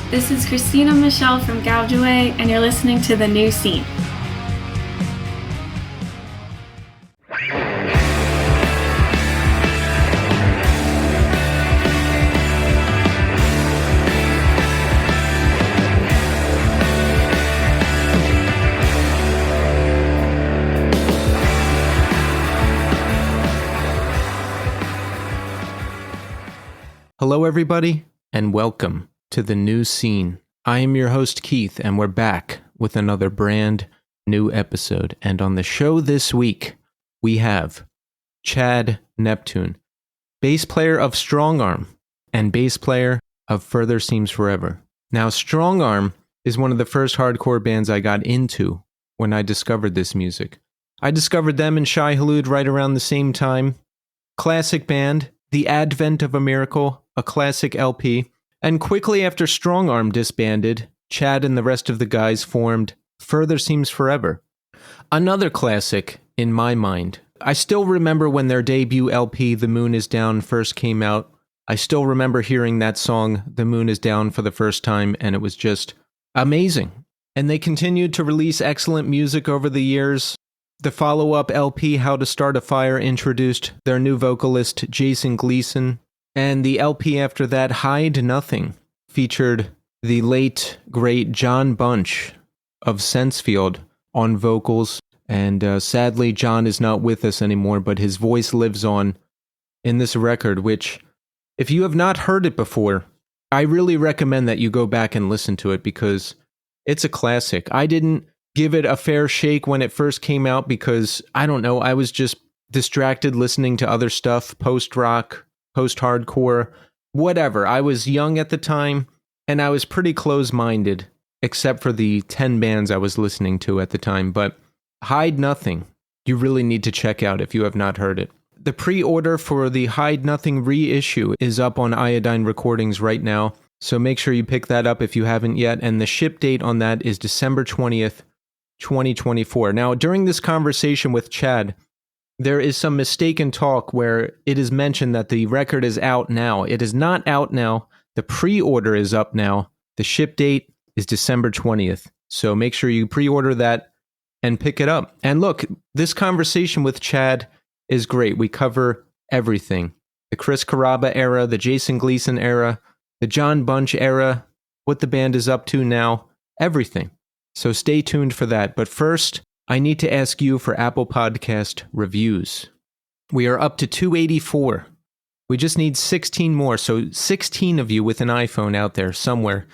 This is Christina Michelle from Gougeway, and you're listening to The New Scene. Hello, everybody, and welcome to The New Scene. I am your host, Keith, and we're back with another brand new episode. And on the show this week, we have Chad Neptune, bass player of Strongarm and bass player of Further Seems Forever. Now, Strongarm is one of the first hardcore bands I got into when I discovered this music. I discovered them and Shai Hulud right around the same time. Classic band, The Advent of a Miracle, a classic LP, and quickly after Strongarm disbanded, Chad and the rest of the guys formed Further Seems Forever. Another classic in my mind. I still remember when their debut LP, The Moon Is Down, first came out. I still remember hearing that song, The Moon Is Down, for the first time, and it was just amazing. And they continued to release excellent music over the years. The follow-up LP, How to Start a Fire, introduced their new vocalist, Jason Gleason. And the LP after that, Hide Nothing, featured the late, great John Bunch of Sensefield on vocals. And sadly, John is not with us anymore, but his voice lives on in this record, which, if you have not heard it before, I really recommend that you go back and listen to it because it's a classic. I didn't give it a fair shake when it first came out because, I don't know, I was just distracted listening to other stuff, post-rock, post-hardcore, whatever. I was young at the time, and I was pretty close-minded, except for the 10 bands I was listening to at the time. But Hide Nothing, you really need to check out if you have not heard it. The pre-order for the Hide Nothing reissue is up on Iodine Recordings right now, so make sure you pick that up if you haven't yet. And the ship date on that is December 20th, 2024. Now, during this conversation with Chad, there is some mistaken talk where it is mentioned that the record is out now. It is not out now. The pre-order is up now. The ship date is December 20th. So make sure you pre-order that and pick it up. And look, this conversation with Chad is great. We cover everything. The Chris Carrabba era, the Jason Gleason era, the John Bunch era, what the band is up to now, everything. So stay tuned for that. But first, I need to ask you for Apple Podcast reviews. We are up to 284. We just need 16 more, so 16 of you with an iPhone out there somewhere.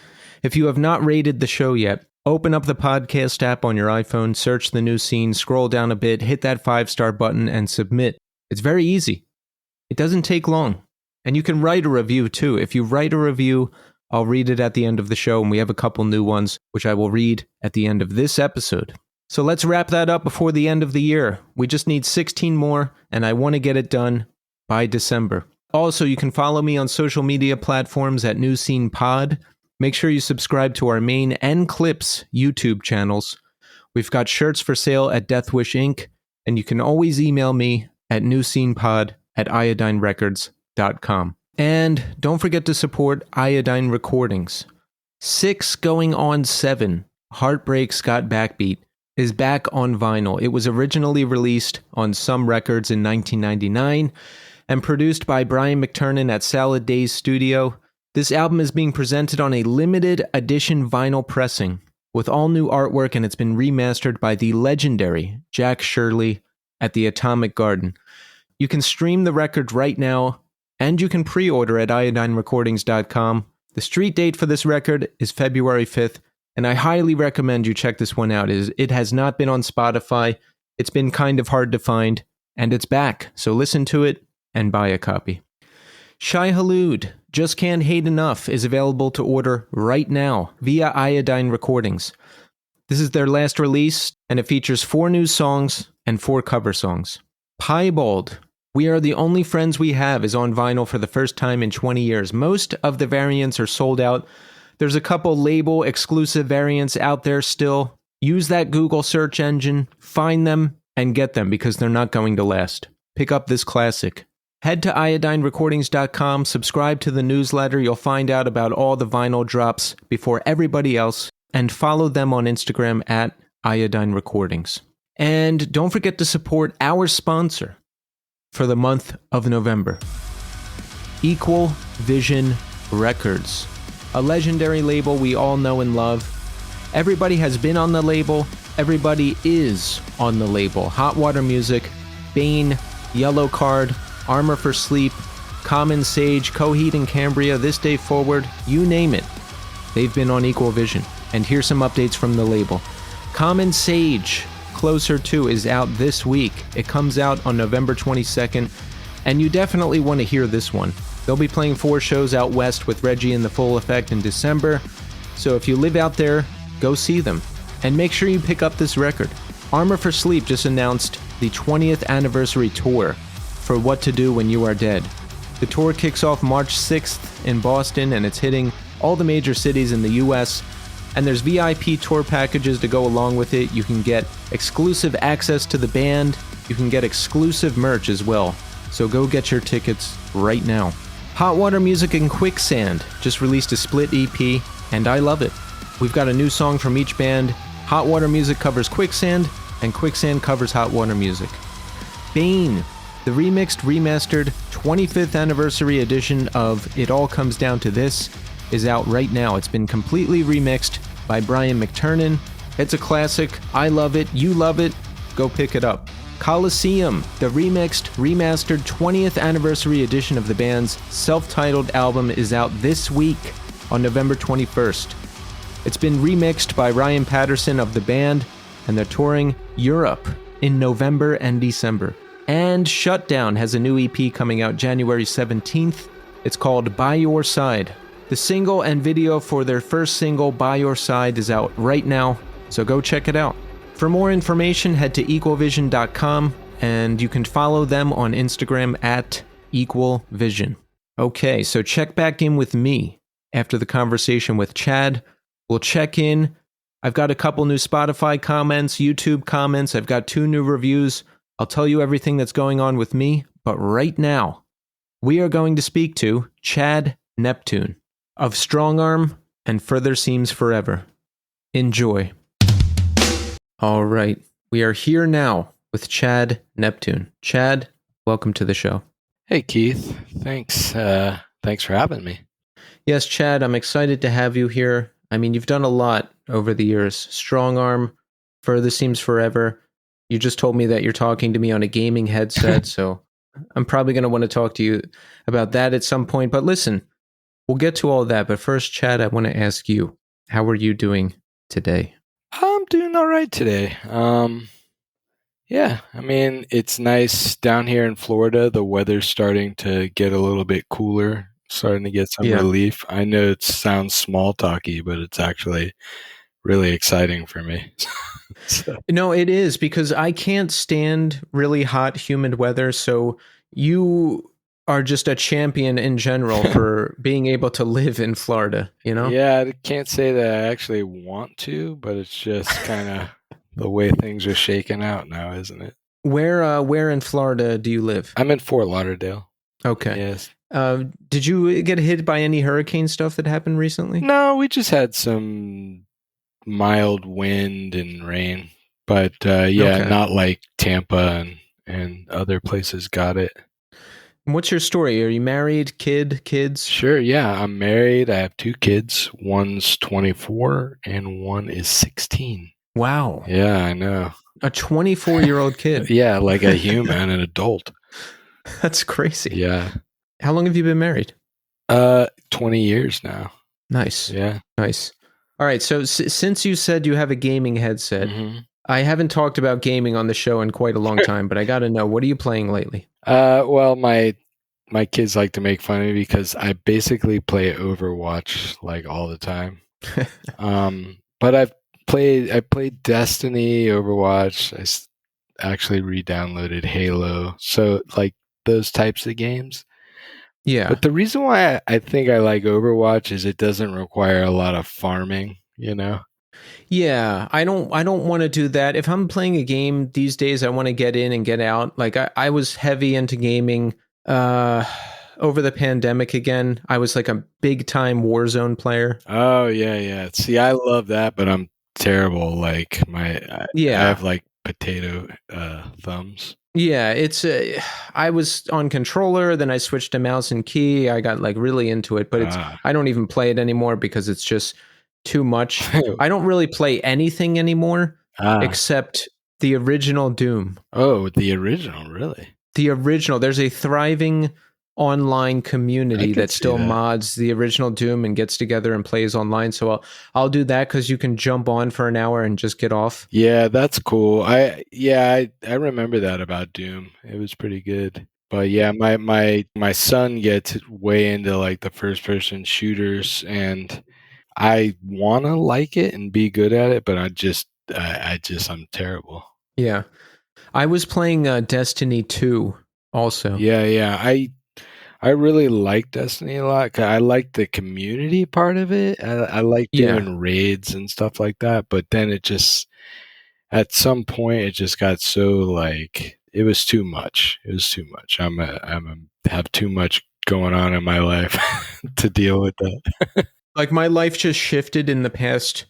If you have not rated the show yet, open up the podcast app on your iPhone, search The New Scene, scroll down a bit, hit that 5-star button, and submit. It's very easy. It doesn't take long. And you can write a review too. If you write a review, I'll read it at the end of the show, and we have a couple new ones, which I will read at the end of this episode. So let's wrap that up before the end of the year. We just need 16 more, and I want to get it done by December. Also, you can follow me on social media platforms at New Scene Pod. Make sure you subscribe to our main and Clips YouTube channels. We've got shirts for sale at Death Wish Inc., and you can always email me at newscenepod@iodinerecords.com. And don't forget to support Iodine Recordings. 6 going on 7, Heartbreak Scott Backbeat, is back on vinyl. It was originally released on Some Records in 1999 and produced by Brian McTernan at Salad Days Studio. This album is being presented on a limited edition vinyl pressing with all new artwork, and it's been remastered by the legendary Jack Shirley at the Atomic Garden. You can stream the record right now, and you can pre-order at iodinerecordings.com. The street date for this record is February 5th, and I highly recommend you check this one out. It has not been on Spotify. It's been kind of hard to find, and it's back. So listen to it and buy a copy. Shai Hulud, Just Can't Hate Enough, is available to order right now via Iodine Recordings. This is their last release, and it features 4 new songs and 4 cover songs. Piebald, We Are the Only Friends We Have, is on vinyl for the first time in 20 years. Most of the variants are sold out. There's a couple label exclusive variants out there still. Use that Google search engine, find them, and get them because they're not going to last. Pick up this classic. Head to iodinerecordings.com, subscribe to the newsletter. You'll find out about all the vinyl drops before everybody else, and follow them on Instagram at Iodine Recordings. And don't forget to support our sponsor for the month of November, Equal Vision Records, a legendary label we all know and love. Everybody has been on the label. Everybody is on the label. Hot Water Music, Bane, Yellow Card, Armor for Sleep, Common Sage, Coheed and Cambria, This Day Forward, you name it. They've been on Equal Vision. And here's some updates from the label. Common Sage, Closer To, is out this week. It comes out on November 22nd, and you definitely want to hear this one. They'll be playing 4 shows out west with Reggie and the Full Effect in December, so if you live out there, go see them. And make sure you pick up this record. Armor for Sleep just announced the 20th anniversary tour for What to Do When You Are Dead. The tour kicks off March 6th in Boston, and it's hitting all the major cities in the US, and there's VIP tour packages to go along with it. You can get exclusive access to the band. You can get exclusive merch as well. So go get your tickets right now. Hot Water Music and Quicksand just released a split EP, and I love it. We've got a new song from each band. Hot Water Music covers Quicksand, and Quicksand covers Hot Water Music. Bane, the remixed, remastered 25th anniversary edition of It All Comes Down to This, is out right now. It's been completely remixed by Brian McTernan. It's a classic. I love it. You love it. Go pick it up. Coliseum, the remixed, remastered 20th anniversary edition of the band's self-titled album, is out this week on November 21st. It's been remixed by Ryan Patterson of the band, and they're touring Europe in November and December. And Shutdown has a new EP coming out January 17th. It's called By Your Side. The single and video for their first single, By Your Side, is out right now, so go check it out. For more information, head to equalvision.com, and you can follow them on Instagram at equalvision. Okay, so check back in with me after the conversation with Chad. We'll check in. I've got a couple new Spotify comments, YouTube comments. I've got 2 new reviews. I'll tell you everything that's going on with me, but right now, we are going to speak to Chad Neptune of Strongarm and Further Seems Forever. Enjoy. All right, we are here now with Chad Neptune. Chad, welcome to the show. Hey, Keith. Thanks. Thanks for having me. Yes, Chad, I'm excited to have you here. I mean, you've done a lot over the years. Strongarm, Further Seems Forever. You just told me that you're talking to me on a gaming headset, so I'm probably going to want to talk to you about that at some point. But listen, we'll get to all that. But first, Chad, I want to ask you, how are you doing today? I'm doing all right today. Yeah, I mean, it's nice down here in Florida. The weather's starting to get a little bit cooler, starting to get some relief. I know it sounds small talky, but it's actually really exciting for me. So. No, it is, because I can't stand really hot, humid weather. So you are just a champion in general for being able to live in Florida, you know? Yeah, I can't say that I actually want to, but it's just kind of the way things are shaking out now, isn't it? Where in Florida do you live? I'm in Fort Lauderdale. Okay. Yes. Did you get hit by any hurricane stuff that happened recently? No, we just had some mild wind and rain, but not like Tampa and other places got it. What's your story? Are you married, kids? Sure, yeah, I'm married. I have 2 kids. One's 24 and one is 16. Wow. Yeah, I know. A 24-year-old kid. Yeah, like a human, an adult. That's crazy. Yeah. How long have you been married? 20 years now. Nice. Yeah. Nice. All right, so since you said you have a gaming headset, I haven't talked about gaming on the show in quite a long time, but I got to know, what are you playing lately? Well, my kids like to make fun of me because I basically play Overwatch like all the time. But I played Destiny, Overwatch. I actually re-downloaded Halo. So like those types of games. Yeah. But the reason why I think I like Overwatch is it doesn't require a lot of farming, you know? Yeah, I don't want to do that. If I'm playing a game these days, I want to get in and get out. Like I was heavy into gaming Over the pandemic again, I was like a big time Warzone player. Oh yeah. See, I love that, but I'm terrible. Like I Yeah. have like potato thumbs. Yeah, I was on controller, then I switched to mouse and key. I got like really into it, but I don't even play it anymore because it's just too much. I don't really play anything anymore except the original Doom. Oh, the original, really? The original. There's a thriving online community that still mods the original Doom and gets together and plays online. So I'll do that because you can jump on for an hour and just get off. Yeah, that's cool. I remember that about Doom. It was pretty good. But yeah, my son gets way into like the first person shooters, and I want to like it and be good at it, but I'm terrible. Yeah. I was playing Destiny 2 also. Yeah. I really like Destiny a lot. I like the community part of it. I like doing raids and stuff like that. But then it just, at some point, it just got so like, it was too much. It was too much. Have too much going on in my life to deal with that. Like my life just shifted in the past,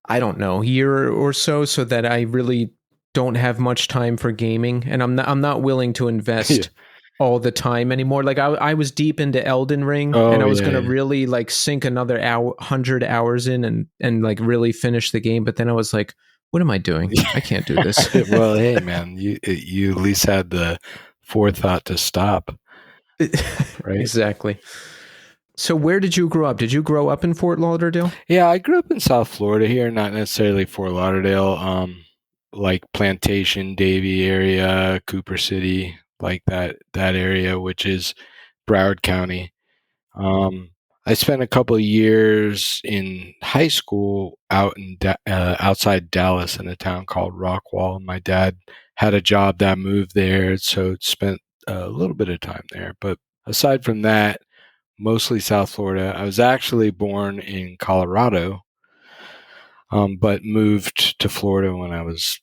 I don't know, year or so that I really don't have much time for gaming, and I'm not willing to invest all the time anymore. Like I was deep into Elden Ring, and I was going to really like sink another 100 hours in and like really finish the game. But then I was like, what am I doing? I can't do this. Well, hey man, you at least had the forethought to stop. Right? Exactly. So where did you grow up? Did you grow up in Fort Lauderdale? Yeah, I grew up in South Florida here, not necessarily Fort Lauderdale. Like Plantation, Davie area, Cooper City, like that area, which is Broward County. I spent a couple of years in high school out in outside Dallas in a town called Rockwall. My dad had a job that moved there, so spent a little bit of time there. But aside from that, mostly South Florida. I was actually born in Colorado, but moved to Florida when I was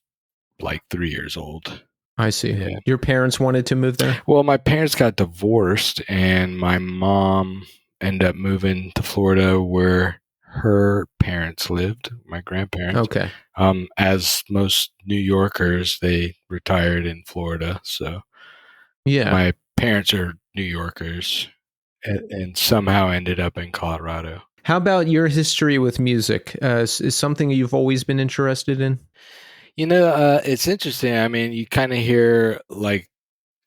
like 3 years old. I see. Yeah. Your parents wanted to move there? Well, my parents got divorced, and my mom ended up moving to Florida where her parents lived, my grandparents. Okay. As most New Yorkers, they retired in Florida. So yeah, my parents are New Yorkers and somehow ended up in Colorado. How about your history with music? Is something you've always been interested in? You know, it's interesting. I mean, you kind of hear like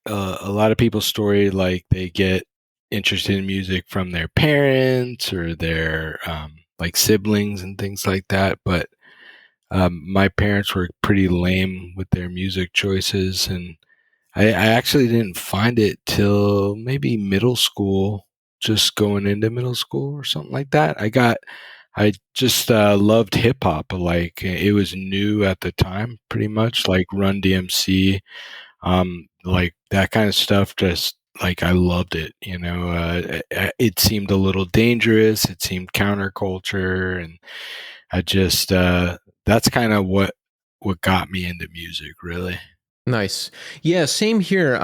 a lot of people's story, like they get interested in music from their parents or their like siblings and things like that. But my parents were pretty lame with their music choices, and I actually didn't find it till maybe middle school, just going into middle school or something like that. I just loved hip hop. Like it was new at the time, pretty much like Run DMC, like that kind of stuff. Just like I loved it. You know, it seemed a little dangerous. It seemed counterculture, and I just that's kind of what got me into music, really. Nice. Yeah, same here.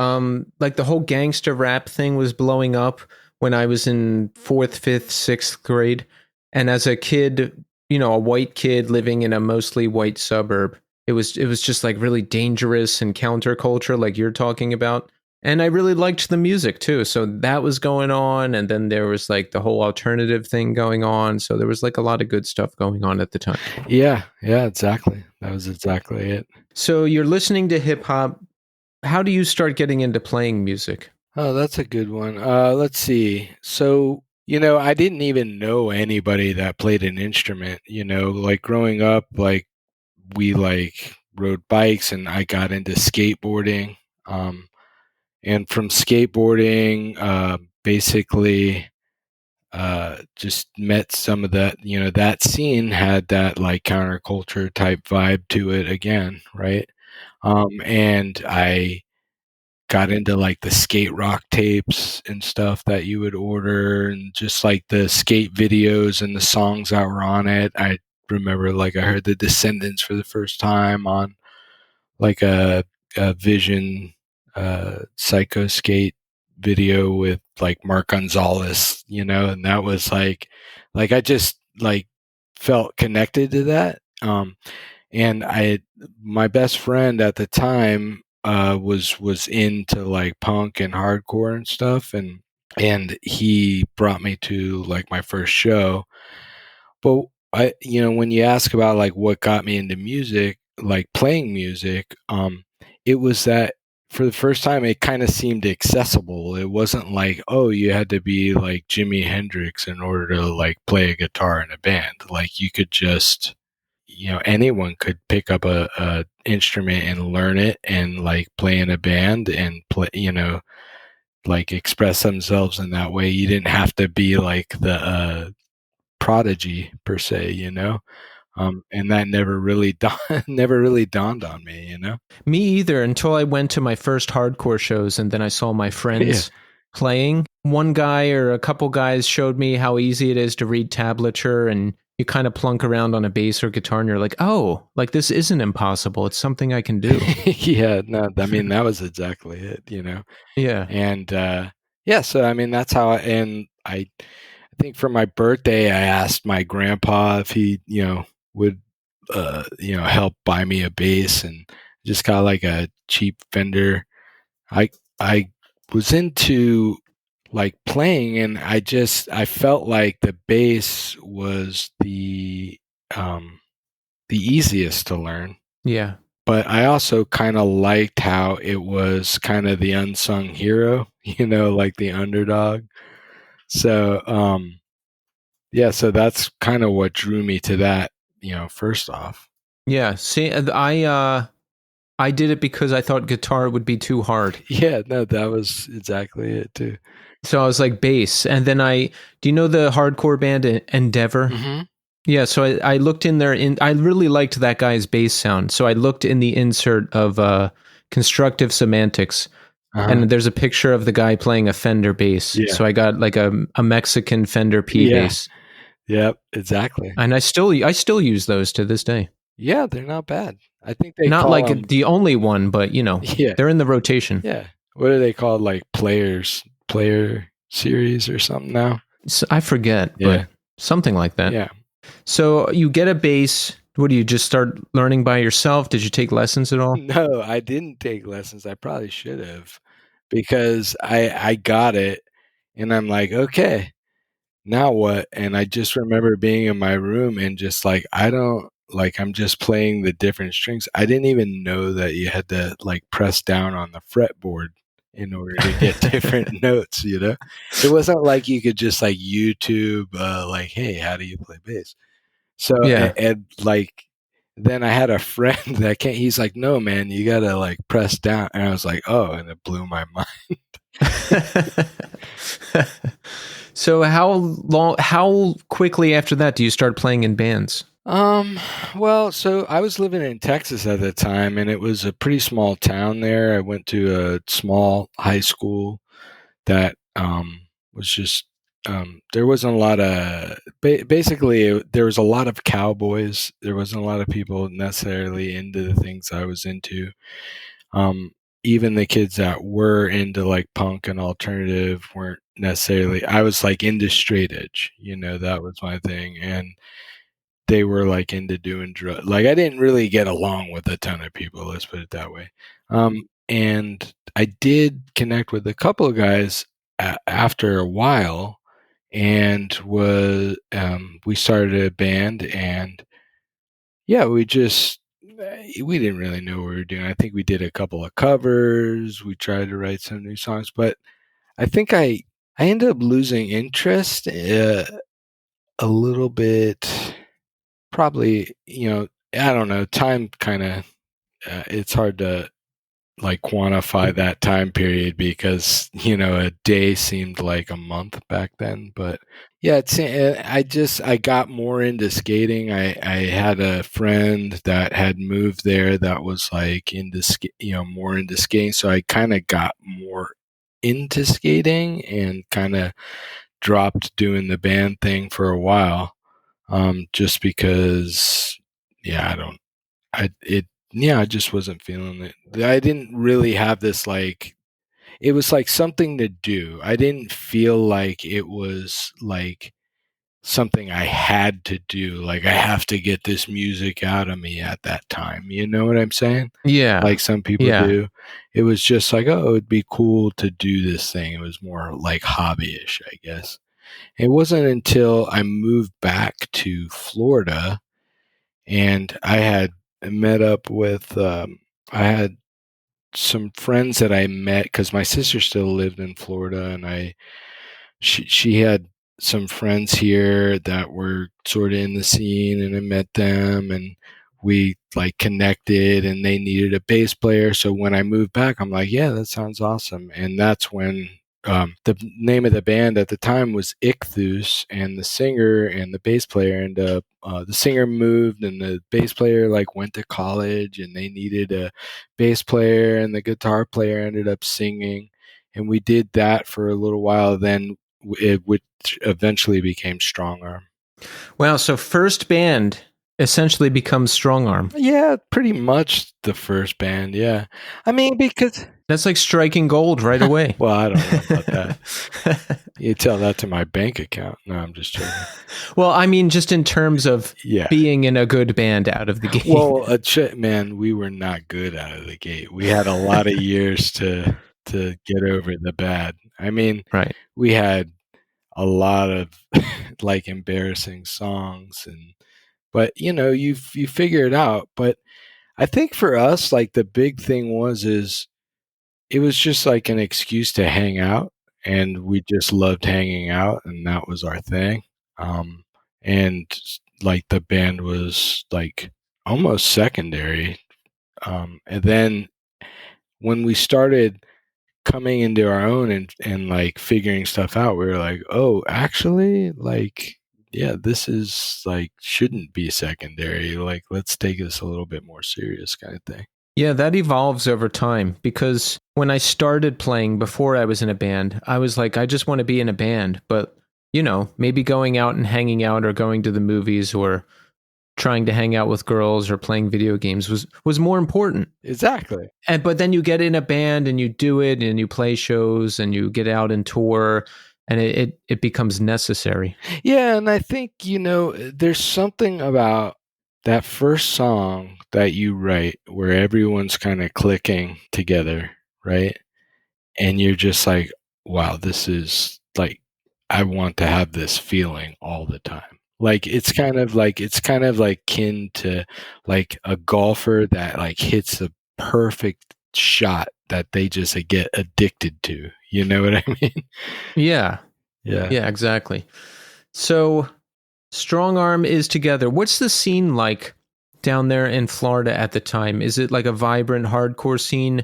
Like the whole gangster rap thing was blowing up when I was in 4th, 5th, 6th grade. And as a kid, you know, a white kid living in a mostly white suburb, it was just like really dangerous and counterculture like you're talking about. And I really liked the music too. So that was going on. And then there was like the whole alternative thing going on. So there was like a lot of good stuff going on at the time. Yeah, exactly. That was exactly it. So you're listening to hip hop. How do you start getting into playing music? Oh, that's a good one. Let's see. So, you know, I didn't even know anybody that played an instrument, you know, like growing up, like we like rode bikes and I got into skateboarding. And from skateboarding, basically just met some of that, you know, that scene had that like counterculture type vibe to it again, right? And I got into like the skate rock tapes and stuff that you would order, and just like the skate videos and the songs that were on it. I remember like I heard the Descendants for the first time on like a Vision Psycho Skate video with like Mark Gonzalez, and that was like I just like felt connected to that. And my best friend at the time was into like punk and hardcore and stuff, and he brought me to like my first show. But when you ask about like what got me into music, like playing music, it was that for the first time it kind of seemed accessible. It wasn't like, oh, you had to be like Jimi Hendrix in order to like play a guitar in a band. Like you could just, anyone could pick up a instrument and learn it and like play in a band and play, like express themselves in that way. You didn't have to be like the prodigy per se, and that never really dawned on me, Me either, until I went to my first hardcore shows and then I saw my friends playing. One guy or a couple guys showed me how easy it is to read tablature, and you kind of plunk around on a bass or guitar and you're like, oh, like this isn't impossible. It's something I can do. Yeah, no, I mean, that was exactly it, Yeah. And so I mean, that's how I think for my birthday, I asked my grandpa if he, would, help buy me a bass, and just got like a cheap Fender. I was into like playing, and I felt like the bass was the easiest to learn. Yeah. But I also kind of liked how it was kind of the unsung hero, like the underdog. So, so that's kind of what drew me to that, first off. Yeah. See, I did it because I thought guitar would be too hard. Yeah, no, that was exactly it too. So I was like bass. And then do you know the hardcore band Endeavor? Mm-hmm. Yeah, so I looked in there. I really liked that guy's bass sound. So I looked in the insert of Constructive Semantics, and there's a picture of the guy playing a Fender bass. Yeah. So I got like a Mexican Fender P bass. Yep, exactly. And I still use those to this day. Yeah, they're not bad. I think they not like the only one, but they're in the rotation. Yeah. What are they called? Like player series or something now? So I forget, but something like that. Yeah. So you get a bass. What do you just start learning by yourself? Did you take lessons at all? No, I didn't take lessons. I probably should have, because I got it and I'm like, okay, now what? And I just remember being in my room and just like, I'm just playing the different strings. I didn't even know that you had to like press down on the fretboard in order to get different notes, It wasn't like you could just like YouTube, like, hey, how do you play bass? So, and like, then I had a friend that he's like, no, man, you got to like press down. And I was like, oh, and it blew my mind. So how quickly after that do you start playing in bands? Well, so I was living in Texas at the time, and it was a pretty small town there. I went to a small high school that was just there wasn't a lot of basically there was a lot of cowboys. There wasn't a lot of people necessarily into the things I was into. Even the kids that were into like punk and alternative weren't necessarily. I was like into straight edge, that was my thing, and they were like into doing drugs. Like I didn't really get along with a ton of people, let's put it that way. And I did connect with a couple of guys after a while, and we started a band, and we didn't really know what we were doing. I think we did a couple of covers. We tried to write some new songs, but I think I ended up losing interest a little bit. Probably, I don't know, time kind of, it's hard to like quantify that time period because, a day seemed like a month back then. But yeah, I got more into skating. I had a friend that had moved there that was like more into skating. So I kind of got more into skating and kind of dropped doing the band thing for a while. Just because, I just wasn't feeling it. I didn't really have this like, it was like something to do. I didn't feel like it was like something I had to do. Like I have to get this music out of me at that time. You know what I'm saying? Yeah. Like some people Yeah. do. It was just like, oh, it'd be cool to do this thing. It was more like hobbyish, I guess. It wasn't until I moved back to Florida and I had met up with, I had some friends that I met because my sister still lived in Florida, and she had some friends here that were sort of in the scene, and I met them, and we like connected, and they needed a bass player. So when I moved back, I'm like, yeah, that sounds awesome. And that's when the name of the band at the time was Ikthus, and the singer and the bass player, and the singer moved, and the bass player like went to college, and they needed a bass player, and the guitar player ended up singing, and we did that for a little while. Then which eventually became Strongarm. Wow. So first band essentially becomes Strongarm. Yeah, pretty much the first band. Yeah, I mean because. That's like striking gold right away. Well, I don't know about that. You tell that to my bank account. No, I'm just joking. Well, I mean, just in terms of being in a good band out of the gate. Well, man, we were not good out of the gate. We had a lot of years to get over the bad. I mean, right. We had a lot of like embarrassing songs, but you know, you figure it out. But I think for us, like the big thing is it was just like an excuse to hang out, and we just loved hanging out, and that was our thing. And like the band was like almost secondary. And then when we started coming into our own and like figuring stuff out, we were like, oh, actually, like, yeah, this is like shouldn't be secondary. Like, let's take this a little bit more serious kind of thing. Yeah, that evolves over time, because when I started playing before I was in a band, I was like, I just want to be in a band. But, you know, maybe going out and hanging out or going to the movies or trying to hang out with girls or playing video games was more important. Exactly. But then you get in a band and you do it and you play shows and you get out and tour, and it becomes necessary. Yeah, and I think, you know, there's something about that first song that you write where everyone's kind of clicking together, right? And you're just like, wow, this is like, I want to have this feeling all the time. Like it's kind of like kin to like a golfer that like hits the perfect shot that they just get addicted to. You know what I mean? Yeah. Yeah. Yeah, exactly. So Strongarm is together. What's the scene like down there in Florida at the time? Is it like a vibrant hardcore scene?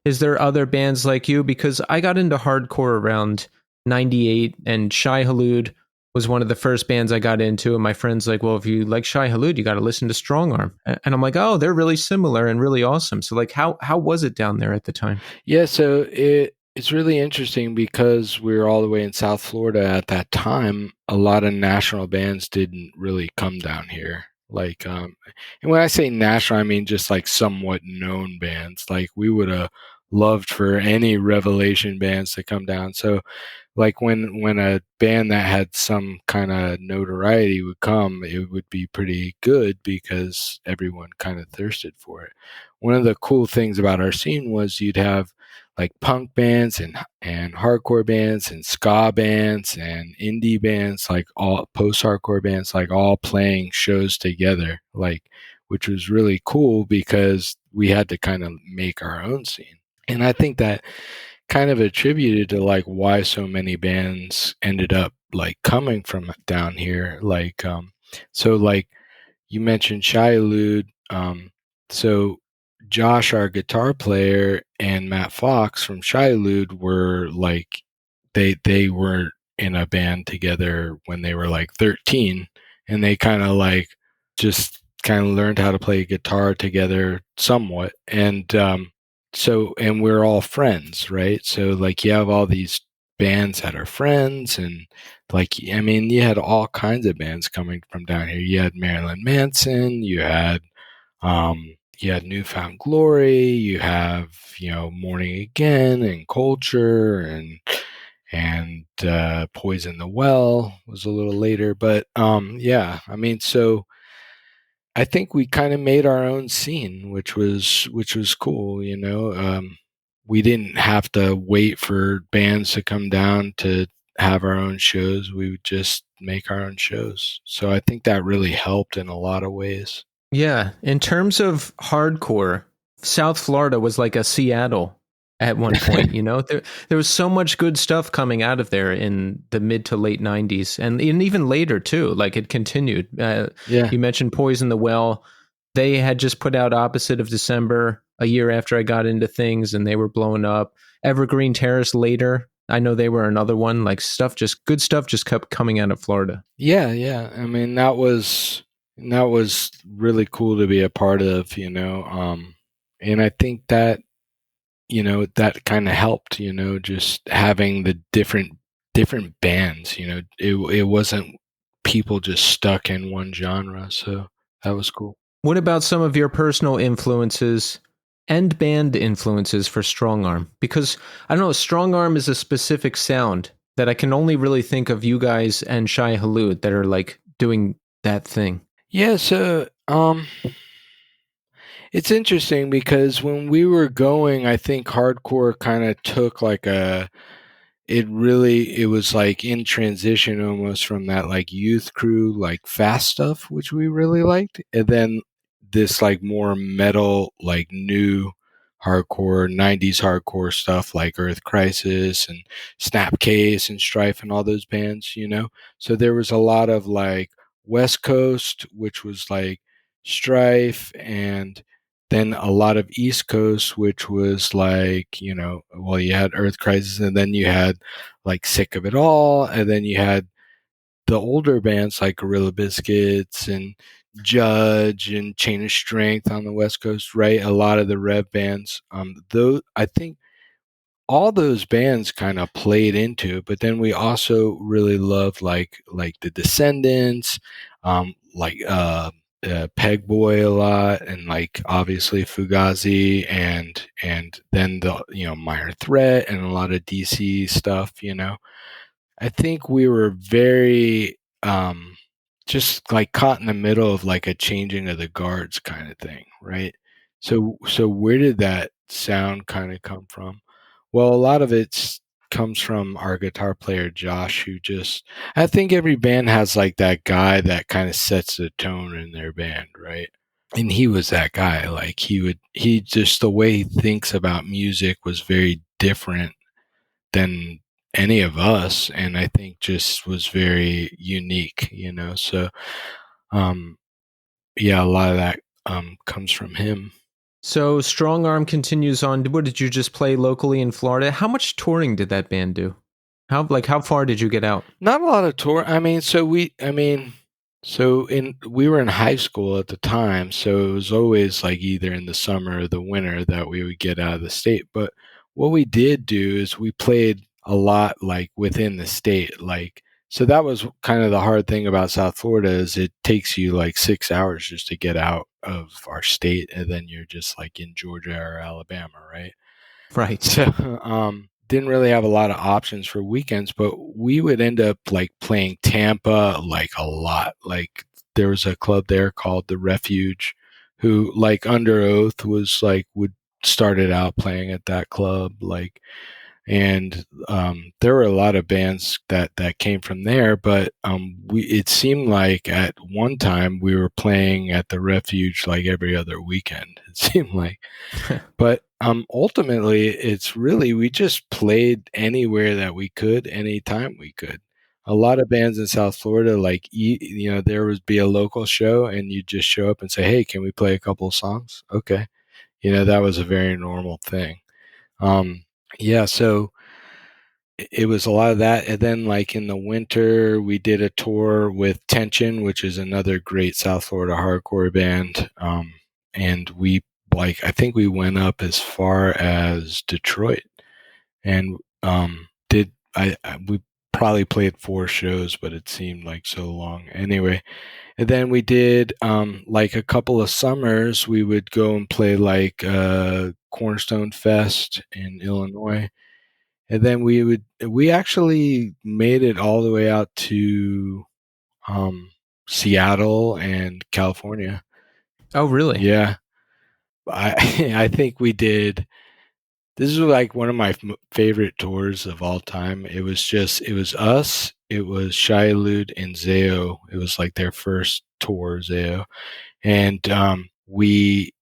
Is there other bands like you? Because I got into hardcore around 98, and Shai Hulud was one of the first bands I got into. And my friend's like, well, if you like Shai Hulud, you got to listen to Strongarm. And I'm like, oh, they're really similar and really awesome. So like, how was it down there at the time? Yeah, so it's really interesting because we were all the way in South Florida at that time. A lot of national bands didn't really come down here. Like, and when I say national, I mean just like somewhat known bands. Like we would have loved for any Revelation bands to come down. So like when a band that had some kind of notoriety would come, it would be pretty good because everyone kind of thirsted for it. One of the cool things about our scene was you'd have like punk bands and hardcore bands and ska bands and indie bands, like all post-hardcore bands, like all playing shows together, like, which was really cool because we had to kind of make our own scene. And I think that kind of attributed to like why so many bands ended up like coming from down here. Like, so like you mentioned Shai Hulud. So Josh, our guitar player, and Matt Fox from Shai Hulud were like, they were in a band together when they were like 13, and they kind of like just kind of learned how to play guitar together somewhat. And and we're all friends, right? So like you have all these bands that are friends, and like, I mean, you had all kinds of bands coming from down here. You had Marilyn Manson, you had you had Newfound Glory, you have, Morning Again and Culture and Poison the Well was a little later. But yeah, I mean, so I think we kind of made our own scene, which was cool. We didn't have to wait for bands to come down to have our own shows. We would just make our own shows. So I think that really helped in a lot of ways. Yeah, in terms of hardcore, South Florida was like a Seattle at one point. There was so much good stuff coming out of there in the mid to late '90s, and even later too. Like it continued. Yeah. You mentioned Poison the Well. They had just put out Opposite of December a year after I got into things, and they were blowing up. Evergreen Terrace later. I know they were another one. Like good stuff just kept coming out of Florida. Yeah. I mean, that was really cool to be a part of, and I think that, that kind of helped, just having the different bands, it wasn't people just stuck in one genre. So that was cool. What about some of your personal influences and band influences for Strongarm? Because I don't know, Strongarm is a specific sound that I can only really think of you guys and Shai Halud that are like doing that thing. Yeah, so it's interesting because when we were going, I think hardcore kind of took like it was like in transition almost from that like youth crew, like fast stuff, which we really liked. And then this like more metal, like new hardcore, 90s hardcore stuff like Earth Crisis and Snapcase and Strife and all those bands, So there was a lot of like West Coast, which was like Strife, and then a lot of East Coast, which was like, you had Earth Crisis, and then you had like Sick of It All, and then you had the older bands like Gorilla Biscuits and Judge and Chain of Strength on the West Coast, right? A lot of the Rev bands. Though I think all those bands kind of played into it, but then we also really loved like the Descendants, Peg Boy a lot, and like obviously Fugazi, and then the Minor Threat and a lot of DC stuff. I think we were very just like caught in the middle of like a changing of the guards kind of thing, right? So where did that sound kind of come from? Well, a lot of it comes from our guitar player Josh, who I think every band has like that guy that kind of sets the tone in their band, right? And he was that guy. Like he just, the way he thinks about music was very different than any of us, and I think just was very unique, So yeah, a lot of that comes from him. So Strongarm continues on. What did you just play locally in Florida? How much touring did that band do? How far did you get out? Not a lot of tour. I mean, we were in high school at the time, so it was always like either in the summer or the winter that we would get out of the state. But what we did do is we played a lot like within the state, like, so that was kind of the hard thing about South Florida is it takes you like 6 hours just to get out of our state, and then you're just like in Georgia or Alabama, right? Right. So didn't really have a lot of options for weekends, but we would end up like playing Tampa like a lot. Like there was a club there called The Refuge, who like Under Oath was like started out playing at that club, like. And there were a lot of bands that came from there, but it seemed like at one time we were playing at the Refuge like every other weekend. It seemed like, but ultimately, it's really we just played anywhere that we could, anytime we could. A lot of bands in South Florida, like there would be a local show, and you just show up and say, "Hey, can we play a couple of songs?" Okay, that was a very normal thing. Yeah, so it was a lot of that. And then like in the winter, we did a tour with Tension, which is another great South Florida hardcore band. And we I think we went up as far as Detroit, and we probably played 4 shows, but it seemed like so long. Anyway, and then we did like a couple of summers. We would go and play like Cornerstone Fest in Illinois, and then we actually made it all the way out to Seattle and California. Oh, really? Yeah, I think we did. This is like one of my favorite tours of all time. It was us, it was Shai-Hulud and Zao. It was like their first tour, Zao. And Shai-Hulud,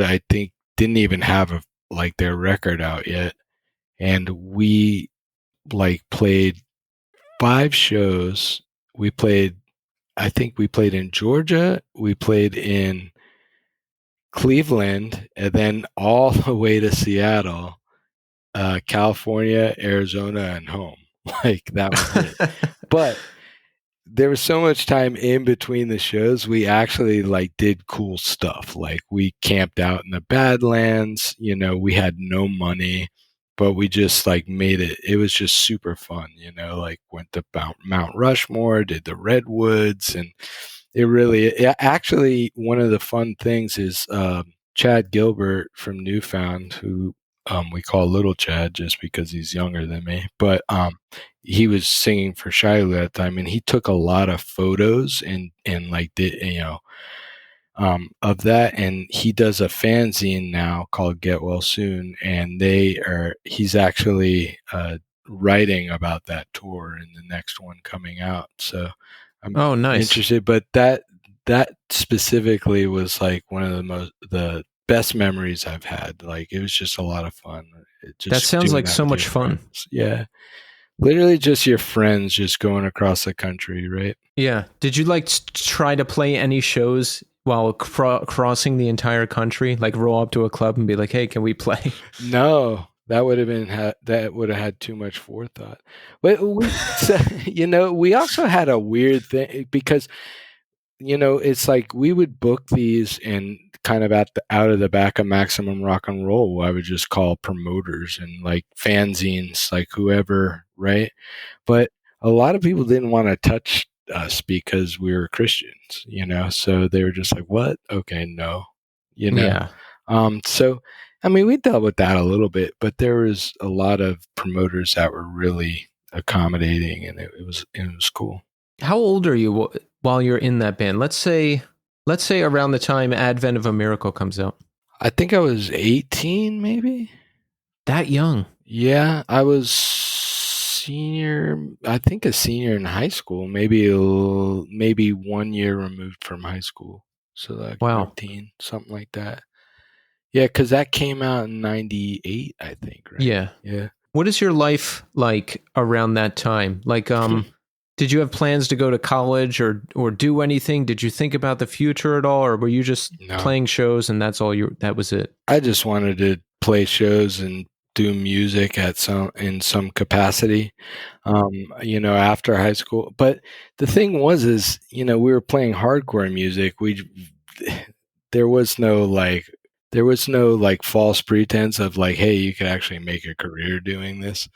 I think, didn't even have like their record out yet. And we like played 5 shows. I think we played in Georgia, we played in Cleveland, and then all the way to Seattle, California, Arizona, and home. Like that was it. But there was so much time in between the shows. We actually like did cool stuff. Like we camped out in the Badlands. We had no money, but we just like made it. It was just super fun. Like went to Mount Rushmore, did the Redwoods, and actually one of the fun things is Chad Gilbert from Newfound, who we call Little Chad just because he's younger than me, but he was singing for Shai-Hulud at the time, and he took a lot of photos and like did of that, and he does a fanzine now called Get Well Soon, and he's actually writing about that tour in the next one coming out. So I'm nice. interested, but that specifically was like one of the best memories I've had. Like it was just a lot of fun. That sounds like so much fun. Friends. Yeah. Literally just your friends just going across the country, right? Yeah. Did you like try to play any shows while crossing the entire country? Like roll up to a club and be like, "Hey, can we play?" No. That would have had too much forethought. But we also had a weird thing because it's like we would book these and kind of out of the back of Maximum Rock and Roll, I would just call promoters and like fanzines, like whoever, right? But a lot of people didn't want to touch us because we were Christians, so they were just like, "What? Okay, no," Yeah. So I mean, we dealt with that a little bit, but there was a lot of promoters that were really accommodating, and it was cool. How old are you while you're in that band? Let's say around the time Advent of a Miracle comes out. I think I was 18, maybe. That young? Yeah, I was a senior in high school, maybe 1 year removed from high school. So like 19, something like that. Yeah, because that came out in 98, I think, right? Yeah. Yeah. What is your life like around that time? Like, did you have plans to go to college or do anything? Did you think about the future at all? Or were you just playing shows and that was it? I just wanted to play shows and do music in some capacity, after high school. But the thing is, we were playing hardcore music. There was no false pretense of like, hey, you could actually make a career doing this.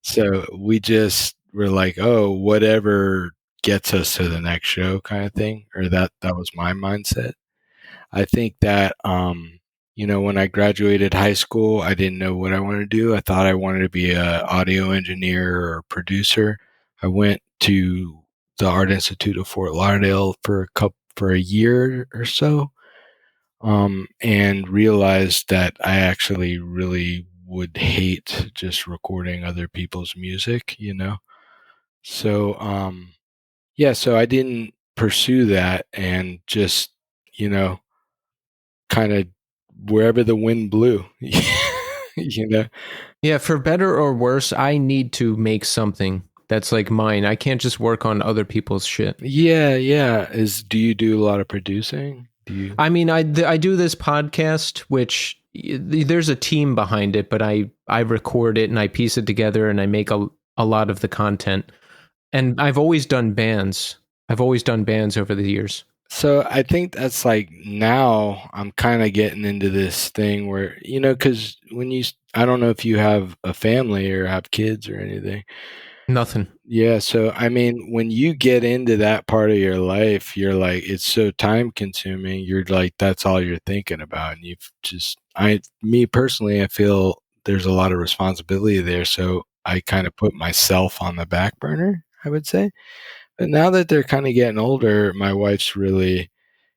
So we just were like, oh, whatever gets us to the next show kind of thing. Or that was my mindset. I think that, when I graduated high school, I didn't know what I wanted to do. I thought I wanted to be an audio engineer or producer. I went to the Art Institute of Fort Lauderdale for a year or so. And realized that I actually really would hate just recording other people's music, So, so I didn't pursue that and just, kind of wherever the wind blew, Yeah, for better or worse, I need to make something that's like mine. I can't just work on other people's shit. Yeah. Do you do a lot of producing? I mean, I do this podcast, which there's a team behind it, but I record it and I piece it together and I make a lot of the content. And I've always done bands. Over the years. So I think that's like now I'm kind of getting into this thing where, because I don't know if you have a family or have kids or anything, Nothing. Yeah. So, I mean, when you get into that part of your life, you're like, it's so time consuming. You're like, that's all you're thinking about. And me personally, I feel there's a lot of responsibility there. So I kind of put myself on the back burner, I would say. But now that they're kind of getting older, my wife's really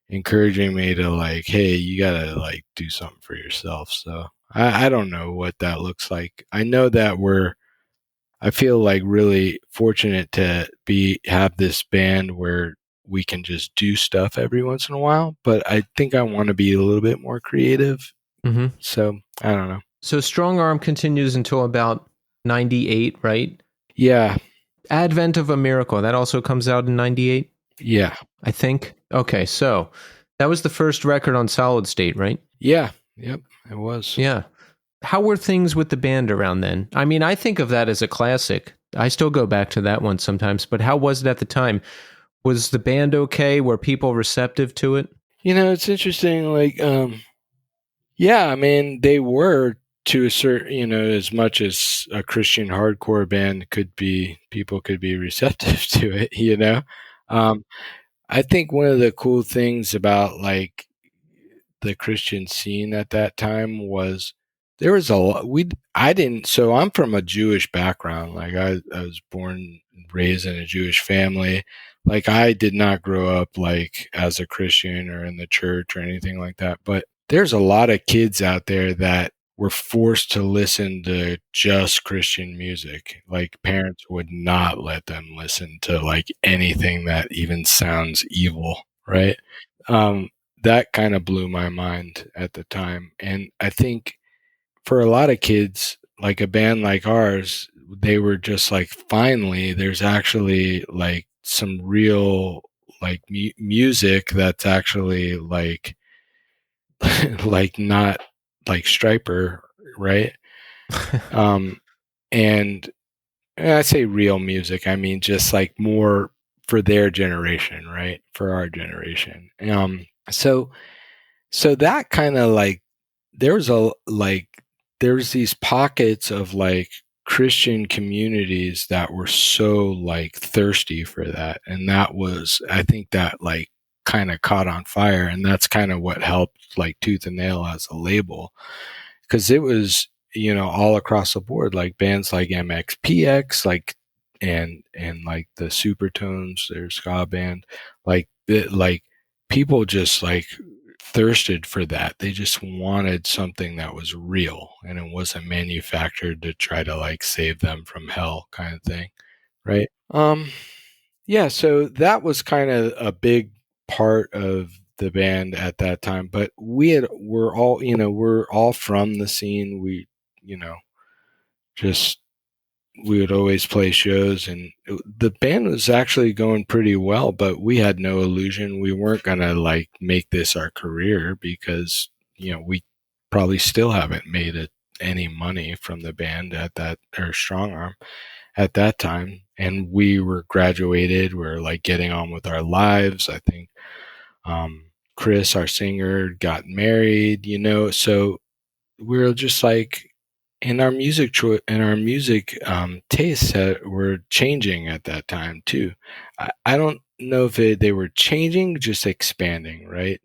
encouraging me to like, hey, you gotta like do something for yourself. So I don't know what that looks like. I know that I feel like really fortunate to have this band where we can just do stuff every once in a while, but I think I want to be a little bit more creative. Mm-hmm. So I don't know. So Strongarm continues until about 98, right? Yeah. Advent of a Miracle, that also comes out in 98? Yeah. I think. Okay, so that was the first record on Solid State, right? Yeah. Yep, it was. Yeah. How were things with the band around then? I mean, I think of that as a classic. I still go back to that one sometimes, but how was it at the time? Was the band okay? Were people receptive to it? You know, it's interesting. Like, yeah, I mean, they were to a certain, you know, as much as a Christian hardcore band could be, people could be receptive to it, you know? I think one of the cool things about like the Christian scene at that time was there was a lot. So I'm from a Jewish background. Like I was born and raised in a Jewish family. Like I did not grow up like as a Christian or in the church or anything like that. But there's a lot of kids out there that were forced to listen to just Christian music. Like parents would not let them listen to like anything that even sounds evil, right? That kind of blew my mind at the time. And I think for a lot of kids, like a band like ours, they were just like, finally, there's actually like some real like music that's actually like, like not like Striper, right? And I say real music, I mean just like more for their generation, right? For our generation. So that kind of like there's these pockets of like Christian communities that were so like thirsty for that, and that was, I think that like kind of caught on fire, and that's kind of what helped like Tooth and Nail as a label, because it was, you know, all across the board, like bands like MXPX, like and like the Supertones, their ska band, like people just like thirsted for that. They just wanted something that was real and it wasn't manufactured to try to like save them from hell, kind of thing, right? Yeah, so that was kind of a big part of the band at that time, but we're all from the scene. We, you know, just we would always play shows, and the band was actually going pretty well, but we had no illusion we weren't gonna like make this our career, because, you know, we probably still haven't made any money from the band at that, or Strongarm at that time, and we were graduated, we're like getting on with our lives. I think Chris, our singer, got married, you know, so we were just like, and our music tastes were changing at that time too. I don't know if they were changing, just expanding, right?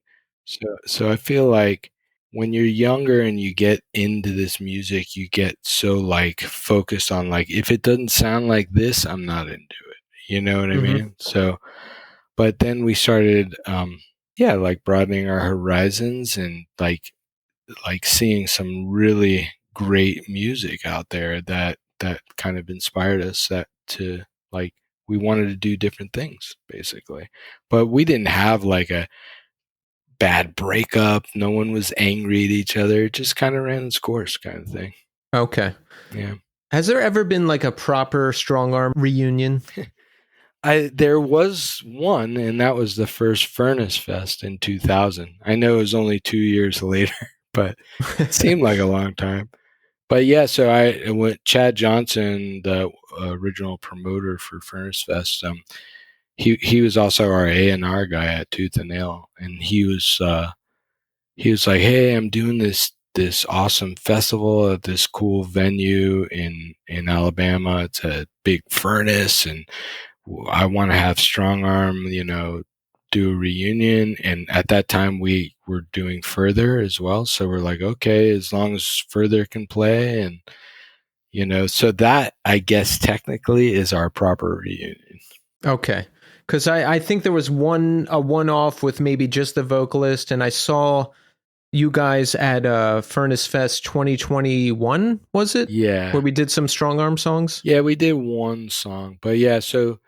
So I feel like when you're younger and you get into this music, you get so like focused on like, if it doesn't sound like this, I'm not into it. You know what I mean? So, but then we started, like broadening our horizons, and like seeing some really great music out there that kind of inspired us, that to like, we wanted to do different things basically, but we didn't have like a bad breakup. No one was angry at each other. It just kind of ran its course, kind of thing. Okay. Yeah. Has there ever been like a proper Strongarm reunion? There was one, and that was the first Furnace Fest in 2000. I know it was only 2 years later, but it seemed like a long time. But yeah, so I went. Chad Johnson, the original promoter for Furnace Fest, he was also our A&R guy at Tooth and Nail, and he was like, "Hey, I'm doing this this awesome festival at this cool venue in Alabama. It's a big furnace, and I want to have Strongarm, do a reunion. And at that time we were doing Further as well. So we're like, okay, as long as Further can play, and so that, I guess, technically is our proper reunion. Okay. Because I think there was a one-off with maybe just the vocalist, and I saw you guys at Furnace Fest 2021, was it? Yeah. Where we did some Strongarm songs? Yeah, we did one song. But yeah, so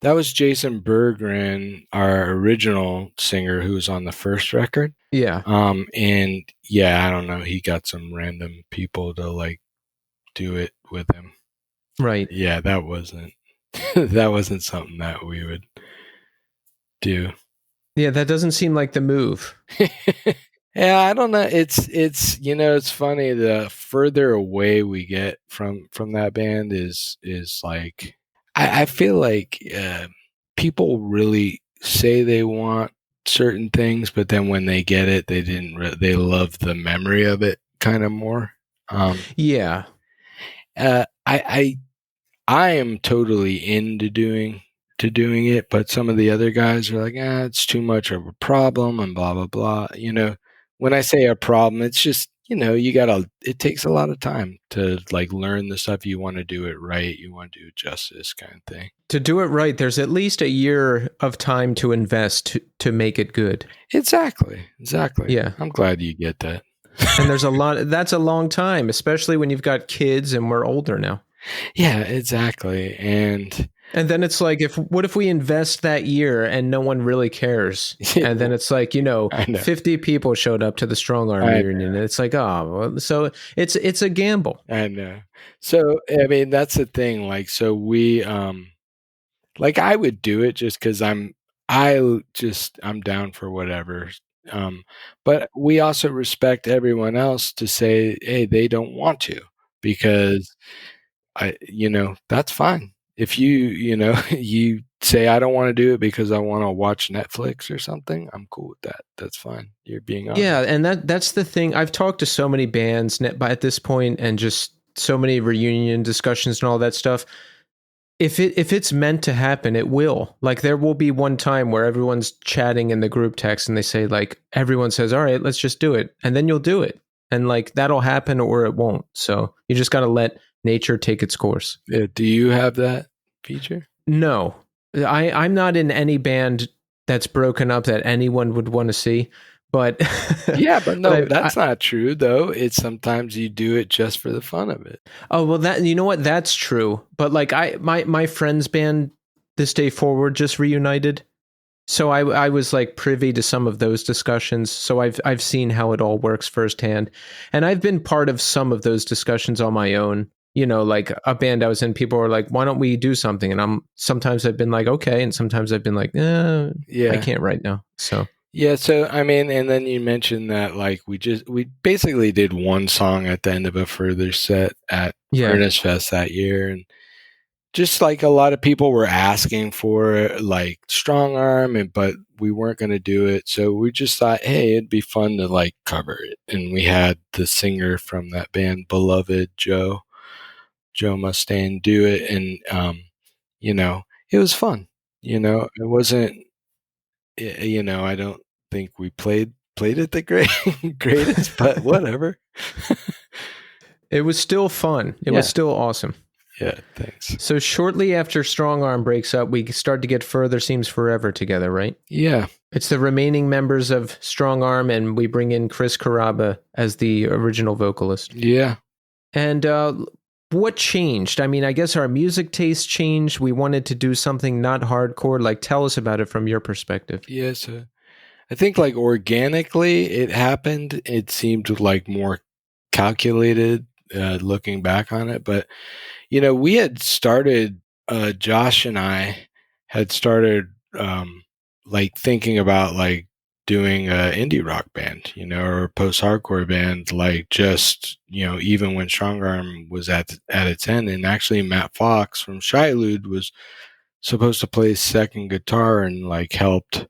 that was Jason Berggren, our original singer, who was on the first record. Yeah. And yeah, I don't know, he got some random people to like do it with him. Right. Yeah, that wasn't that wasn't something that we would do. Yeah, that doesn't seem like the move. Yeah, I don't know. It's it's funny. The further away we get from that band is like, I feel like people really say they want certain things, but then when they get it, they love the memory of it kind of more. Yeah. I am totally into doing it, but some of the other guys are like, it's too much of a problem and blah blah blah. When I say a problem, it's just, it takes a lot of time to like learn the stuff. You want to do it right, you want to do it justice, kind of thing. To do it right, there's at least a year of time to invest to make it good. Exactly. Yeah. I'm glad you get that. And there's that's a long time, especially when you've got kids and we're older now. Yeah, exactly. And then it's like, what if we invest that year and no one really cares? And then it's like, 50 people showed up to the Strongarm reunion, and it's like, so it's a gamble. I know. So, I mean, that's the thing. Like, so we, like, I would do it just because I'm down for whatever. But we also respect everyone else to say, hey, they don't want to, because that's fine. If you say, I don't want to do it because I want to watch Netflix or something, I'm cool with that. That's fine. You're being honest. Yeah, and that's the thing. I've talked to so many bands at this point, and just so many reunion discussions and all that stuff. If it's meant to happen, it will. Like, there will be one time where everyone's chatting in the group text and they say, like, everyone says, all right, let's just do it. And then you'll do it. And like, that'll happen or it won't. So you just got to let nature take its course. Do you have that feature? No, I'm not in any band that's broken up that anyone would want to see. But yeah, but no, that's not true though. It's sometimes you do it just for the fun of it. Oh, well, that's true. But like, my friend's band, This Day Forward, just reunited. So I was like privy to some of those discussions. So I've seen how it all works firsthand. And I've been part of some of those discussions on my own. Like a band I was in, people were like, why don't we do something? And sometimes I've been like, okay. And sometimes I've been like, yeah, I can't right now. So. Yeah. So, I mean, and then you mentioned that like we basically did one song at the end of a Further set at Furnace Fest that year. And just like a lot of people were asking for like Strongarm, but we weren't going to do it. So we just thought, hey, it'd be fun to like cover it. And we had the singer from that band, Beloved, Joe Mustaine, do it. And, it was fun. It wasn't, I don't think we played it the greatest, but whatever. It was still fun. It was still awesome. Yeah, thanks. So shortly after Strongarm breaks up, we start to get Further Seems Forever together, right? Yeah. It's the remaining members of Strongarm, and we bring in Chris Carrabba as the original vocalist. Yeah. And what changed? I mean, I guess our music taste changed. We wanted to do something not hardcore. Like, tell us about it from your perspective. Yes. I think like organically it happened. It seemed like more calculated looking back on it. But, we had started, Josh and I had started like thinking about like doing an indie rock band, or a post-hardcore band, like just, even when Strongarm was at its end. And actually Matt Fox from Shilude was supposed to play second guitar and like helped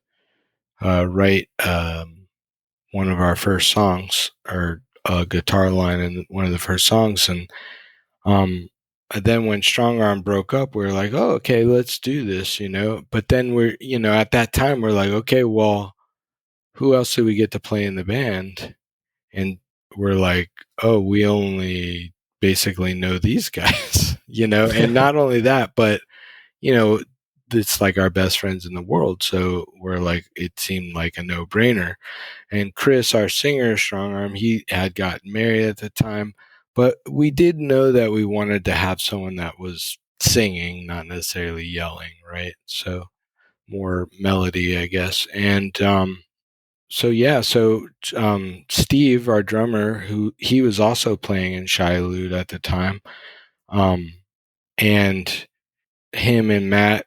write one of our first songs, or a guitar line in one of the first songs. And then when Strongarm broke up, we were like, oh, okay, let's do this, But then we're, at that time, we're like, okay, well, who else do we get to play in the band? And we're like, oh, we only basically know these guys, And not only that, but, it's like our best friends in the world. So we're like, it seemed like a no-brainer. And Chris, our singer, Strongarm, he had gotten married at the time. But we did know that we wanted to have someone that was singing, not necessarily yelling, right? So more melody, I guess. And Steve, our drummer, he was also playing in Shiloh at the time, and him and Matt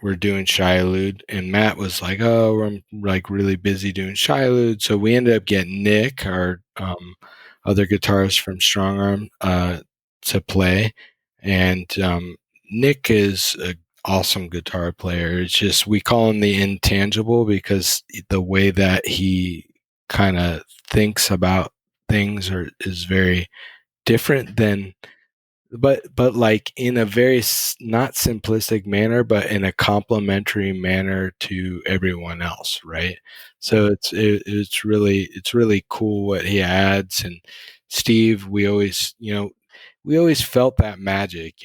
were doing Shiloh, and Matt was like, "Oh, I'm like really busy doing Shiloh," so we ended up getting Nick, our other guitarist from Strongarm, to play, and Nick is an awesome guitar player. It's just we call him the intangible because the way that he kind of thinks about things is very different than, but like in a very not simplistic manner, but in a complementary manner to everyone else, right? So it's really cool what he adds. And Steve, we always felt that magic,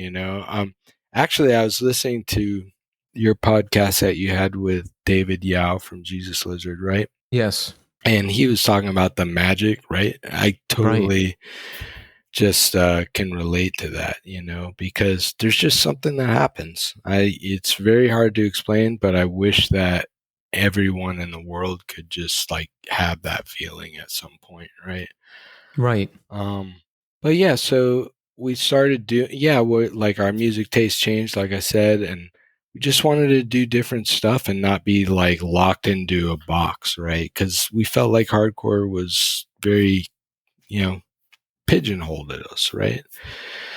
Actually, I was listening to your podcast that you had with David Yao from Jesus Lizard, right? Yes. And he was talking about the magic, right? I totally just can relate to that, because there's just something that happens. It's very hard to explain, but I wish that everyone in the world could just like have that feeling at some point, right? Right. But yeah, so we started like our music taste changed, like I said, and we just wanted to do different stuff and not be like locked into a box, right? Because we felt like hardcore was very, pigeonholed at us, right?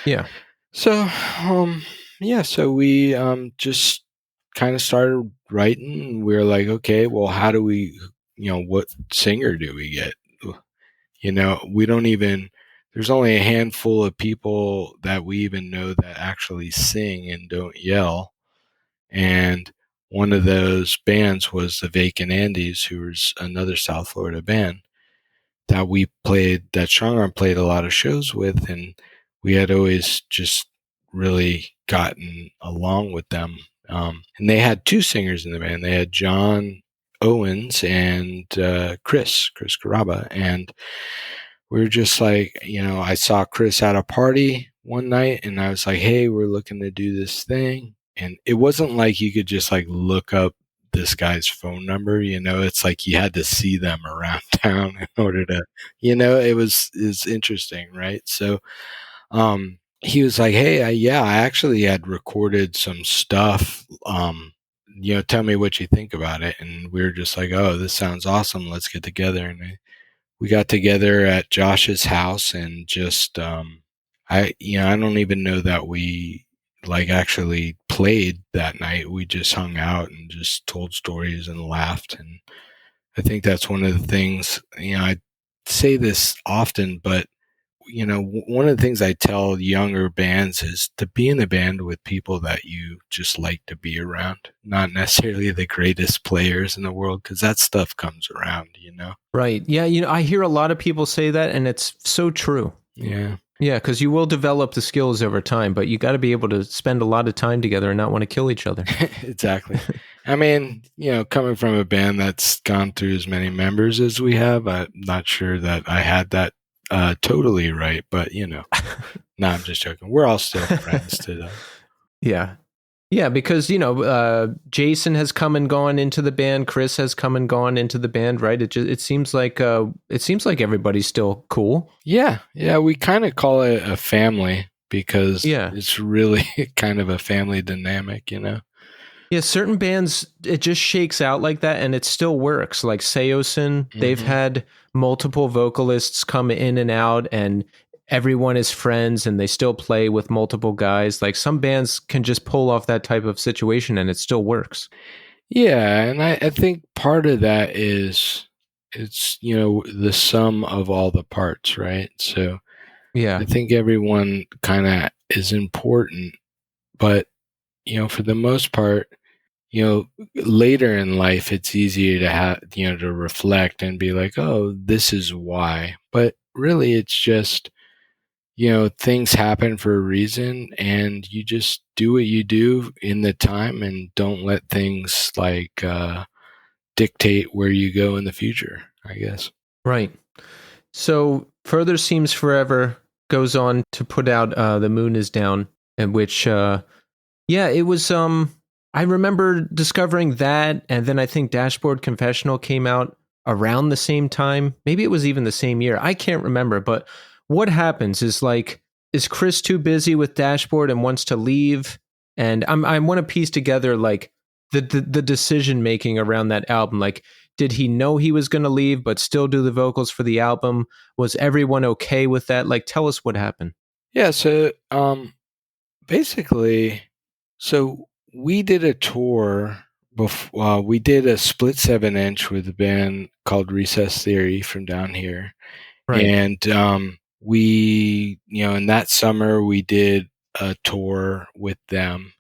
Yeah. So, so we just kind of started writing. We were like, okay, well, how do we, what singer do we get? We don't even. There's only a handful of people that we even know that actually sing and don't yell. And one of those bands was the Vacant Andes, who was another South Florida band that Strongarm played a lot of shows with. And we had always just really gotten along with them. And they had two singers in the band. They had John Owens and Chris Carrabba. And we were just like, I saw Chris at a party one night and I was like, hey, we're looking to do this thing. And it wasn't like you could just like look up this guy's phone number, it's like you had to see them around town in order to, it's interesting. Right. So, he was like, hey, I actually had recorded some stuff. Tell me what you think about it. And we were just like, oh, this sounds awesome. Let's get together. And we got together at Josh's house and just, I don't even know that we like actually played that night. We just hung out and just told stories and laughed. And I think that's one of the things, I say this often, but one of the things I tell younger bands is to be in a band with people that you just like to be around, not necessarily the greatest players in the world, because that stuff comes around, Right. Yeah. I hear a lot of people say that, and it's so true. Yeah. Yeah, because you will develop the skills over time, but you got to be able to spend a lot of time together and not want to kill each other. Exactly. I mean, coming from a band that's gone through as many members as we have, I'm not sure that I had that totally right, but no, I'm just joking. We're all still friends today. Yeah. Yeah, because Jason has come and gone into the band, Chris has come and gone into the band, right? It seems like everybody's still cool. Yeah, we kind of call it a family because it's really kind of a family dynamic, Yeah, certain bands it just shakes out like that, and it still works. Like Seosin, they've had multiple vocalists come in and out, and everyone is friends and they still play with multiple guys. Like some bands can just pull off that type of situation and it still works. Yeah. And I think part of that is it's, the sum of all the parts, right? So Yeah. I think everyone kind of is important, but, for the most part, later in life, it's easier to have, to reflect and be like, oh, this is why. But really, it's just, things happen for a reason, and you just do what you do in the time and don't let things like dictate where you go in the future, I guess. Right. So Further Seems Forever goes on to put out The Moon Is Down, in which, it was, I remember discovering that, and then I think Dashboard Confessional came out around the same time. Maybe it was even the same year. I can't remember, but what happens is is Chris too busy with Dashboard and wants to leave? And I want to piece together like the decision making around that album. Like, did he know he was going to leave but still do the vocals for the album? Was everyone okay with that? Like, tell us what happened. Yeah, so basically, so we did a tour before. We did a split 7-inch with a band called Recess Theory from down here. Right. And we, in that summer, we did a tour with them.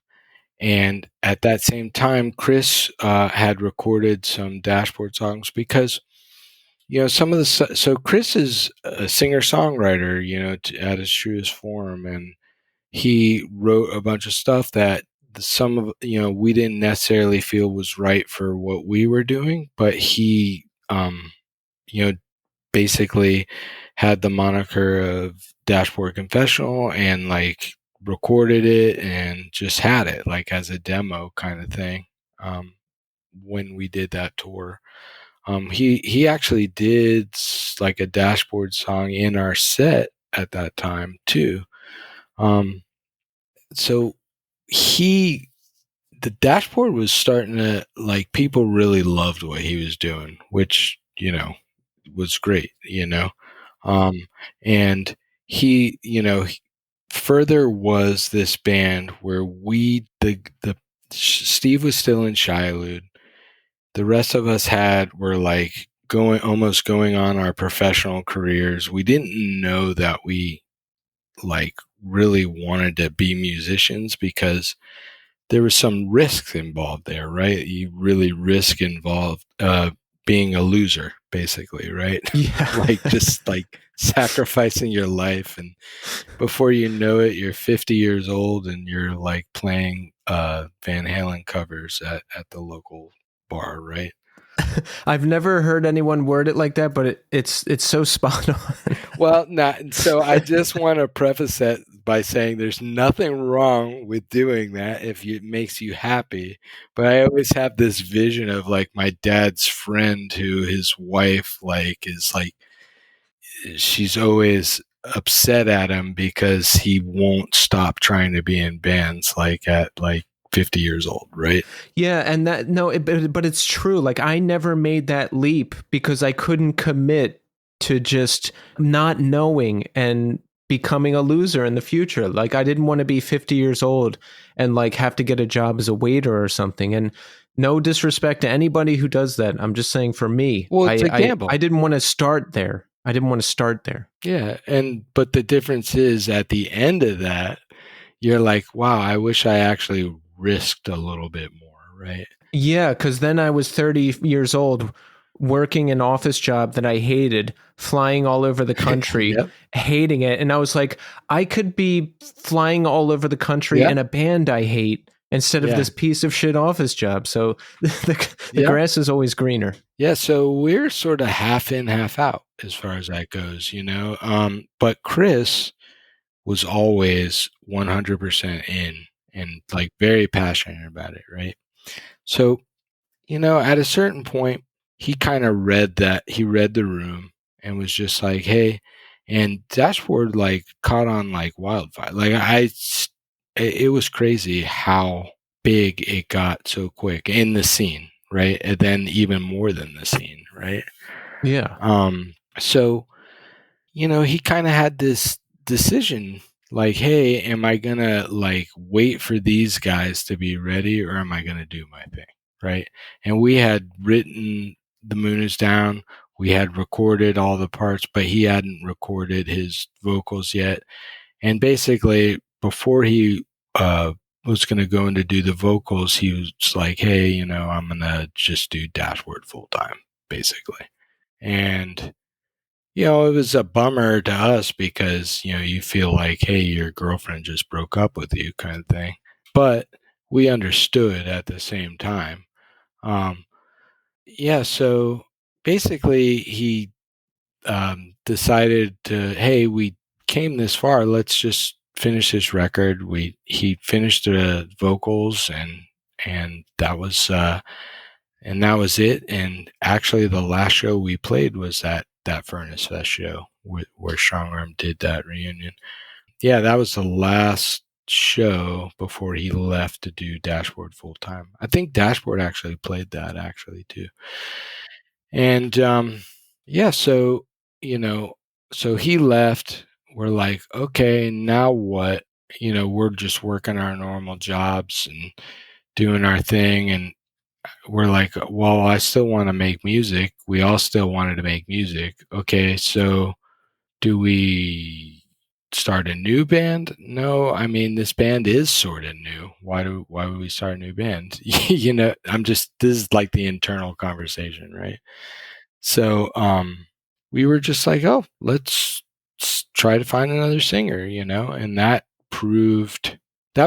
And at that same time, Chris had recorded some Dashboard songs because, some of the, so Chris is a singer-songwriter, at his truest form. And he wrote a bunch of stuff that some of, we didn't necessarily feel was right for what we were doing, but he, basically had the moniker of Dashboard Confessional and like recorded it and just had it like as a demo kind of thing. When we did that tour, he actually did like a Dashboard song in our set at that time too. So the Dashboard was starting to, like, people really loved what he was doing, which, was great, and he, Further was this band where Steve was still in Shiloh. The rest of us were like almost going on our professional careers. We didn't know that we like really wanted to be musicians because there was some risks involved there, right? You really risk involved being a loser, basically, right? Yeah. Like just like sacrificing your life, and before you know it, you're 50 years old and you're like playing Van Halen covers at the local bar, right? I've never heard anyone word it like that, but it's so spot on. Well, so I just want to preface that by saying there's nothing wrong with doing that if it makes you happy. But I always have this vision of like my dad's friend who his wife like is like, she's always upset at him because he won't stop trying to be in bands like at like 50 years old, right? Yeah, and but it's true. Like, I never made that leap because I couldn't commit to just not knowing and becoming a loser in the future. Like, I didn't want to be 50 years old and like have to get a job as a waiter or something. And no disrespect to anybody who does that. I'm just saying for me, well, it's a gamble. I didn't want to start there. Yeah, but the difference is at the end of that, you're like, wow, I wish I actually risked a little bit more, right? Yeah, because then I was 30 years old, working an office job that I hated, flying all over the country, Yep. hating it. And I was like, I could be flying all over the country in a band I hate instead of this piece of shit office job. So the grass is always greener. Yeah, so we're sort of half in, half out as far as that goes, But Chris was always 100% in and like very passionate about it, right? So, at a certain point, he kind of read the room and was just like, hey, and Dashboard like caught on like wildfire. Like it was crazy how big it got so quick in the scene, right? And then even more than the scene, right? Yeah. So, he kind of had this decision like, hey, am I going to like wait for these guys to be ready or am I going to do my thing? Right. And we had written The Moon Is Down. we had recorded all the parts, but he hadn't recorded his vocals yet. And basically, before he was going to go in to do the vocals, he was like, hey, I'm going to just do Dashboard full time, basically. And, it was a bummer to us because, you feel like, hey, your girlfriend just broke up with you kind of thing. But we understood at the same time. So basically he decided to, hey, we came this far, let's just finish this record. He finished the vocals and that was it. And actually the last show we played was that Furnace Fest show where Strongarm did that reunion. Yeah, that was the last show before he left to do Dashboard full time. I think Dashboard actually played that too. And so he left. We're like, okay, now what? We're just working our normal jobs and doing our thing. And we're like, well, I still want to make music. We all still wanted to make music. Okay, so do we start a new band? No, I mean, this band is sort of new. Why would we start a new band? This is like the internal conversation, right? So we were just like, oh, let's try to find another singer, and that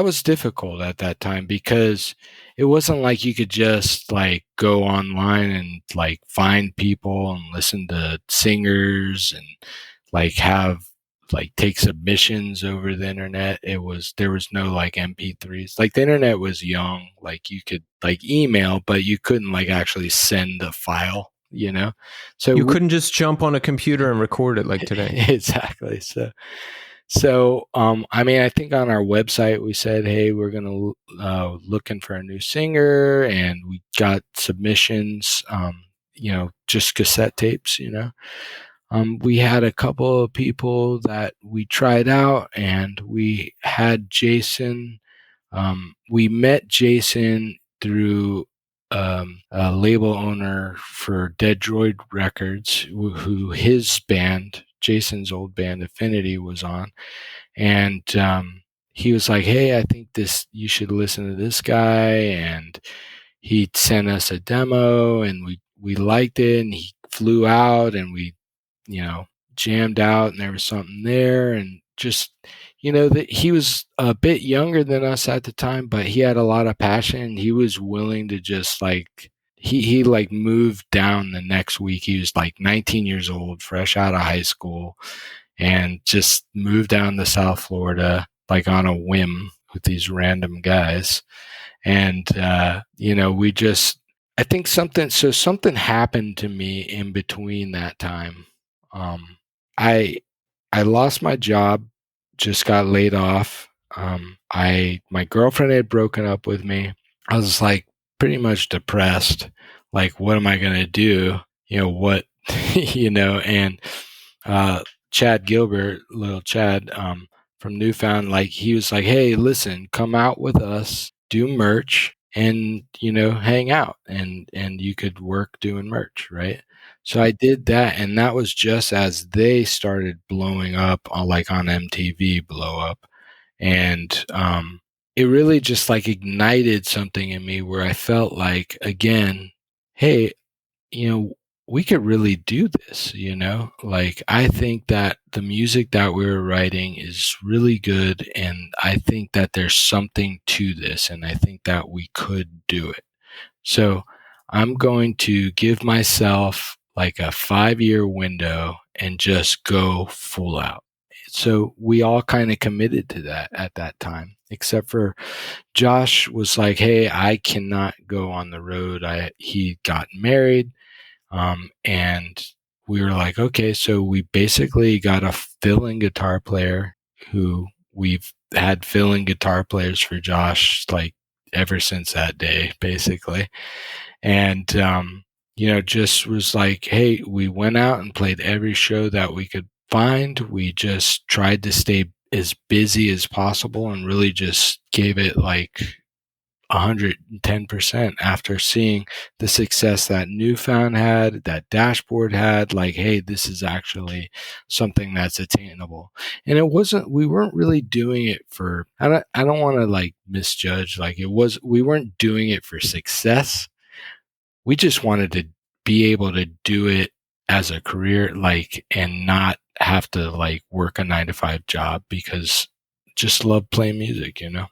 was difficult at that time because it wasn't like you could just like go online and like find people and listen to singers and like take submissions over the internet. There was no like MP3s. Like the internet was young. Like you could like email, but you couldn't like actually send a file, So you couldn't just jump on a computer and record it like today. Exactly. So I think on our website we said, hey, we're going to looking for a new singer, and we got submissions, just cassette tapes, we had a couple of people that we tried out, and we had Jason. We met Jason through a label owner for Dead Droid Records, who his band, Jason's old band Affinity, was on. And he was like, hey, I think you should listen to this guy. And he sent us a demo, and we liked it, and he flew out, and we jammed out, and there was something there. And just, that he was a bit younger than us at the time, but he had a lot of passion. He was willing to just like, he like moved down the next week. He was like 19 years old, fresh out of high school, and just moved down to South Florida, like on a whim with these random guys. And, I think something happened to me in between that time. I lost my job, just got laid off. My girlfriend had broken up with me. I was like pretty much depressed. Like, what am I going to do? And Chad Gilbert, little Chad, from Newfound, like he was like, hey, listen, come out with us, do merch, and, hang out, and you could work doing merch. Right. So I did that, and that was just as they started blowing up on MTV blow up. And it really just like ignited something in me where I felt like, again, hey, we could really do this, like I think that the music that we were writing is really good, and I think that there's something to this, and I think that we could do it. So I'm going to give myself like a 5-year window and just go full out. So we all kind of committed to that at that time, except for Josh was like, hey, I cannot go on the road. He got married. And we were like, okay, so we basically got a fill-in guitar player who we've had fill-in guitar players for Josh like ever since that day, basically. And, just was like, hey, we went out and played every show that we could find. We just tried to stay as busy as possible and really just gave it like 110% after seeing the success that Newfound had, that Dashboard had. Like, hey, this is actually something that's attainable. And we weren't really doing it for, I don't want to like misjudge, like we weren't doing it for success. We just wanted to be able to do it as a career, like, and not have to like work a 9-to-5 job, because just love playing music, you know?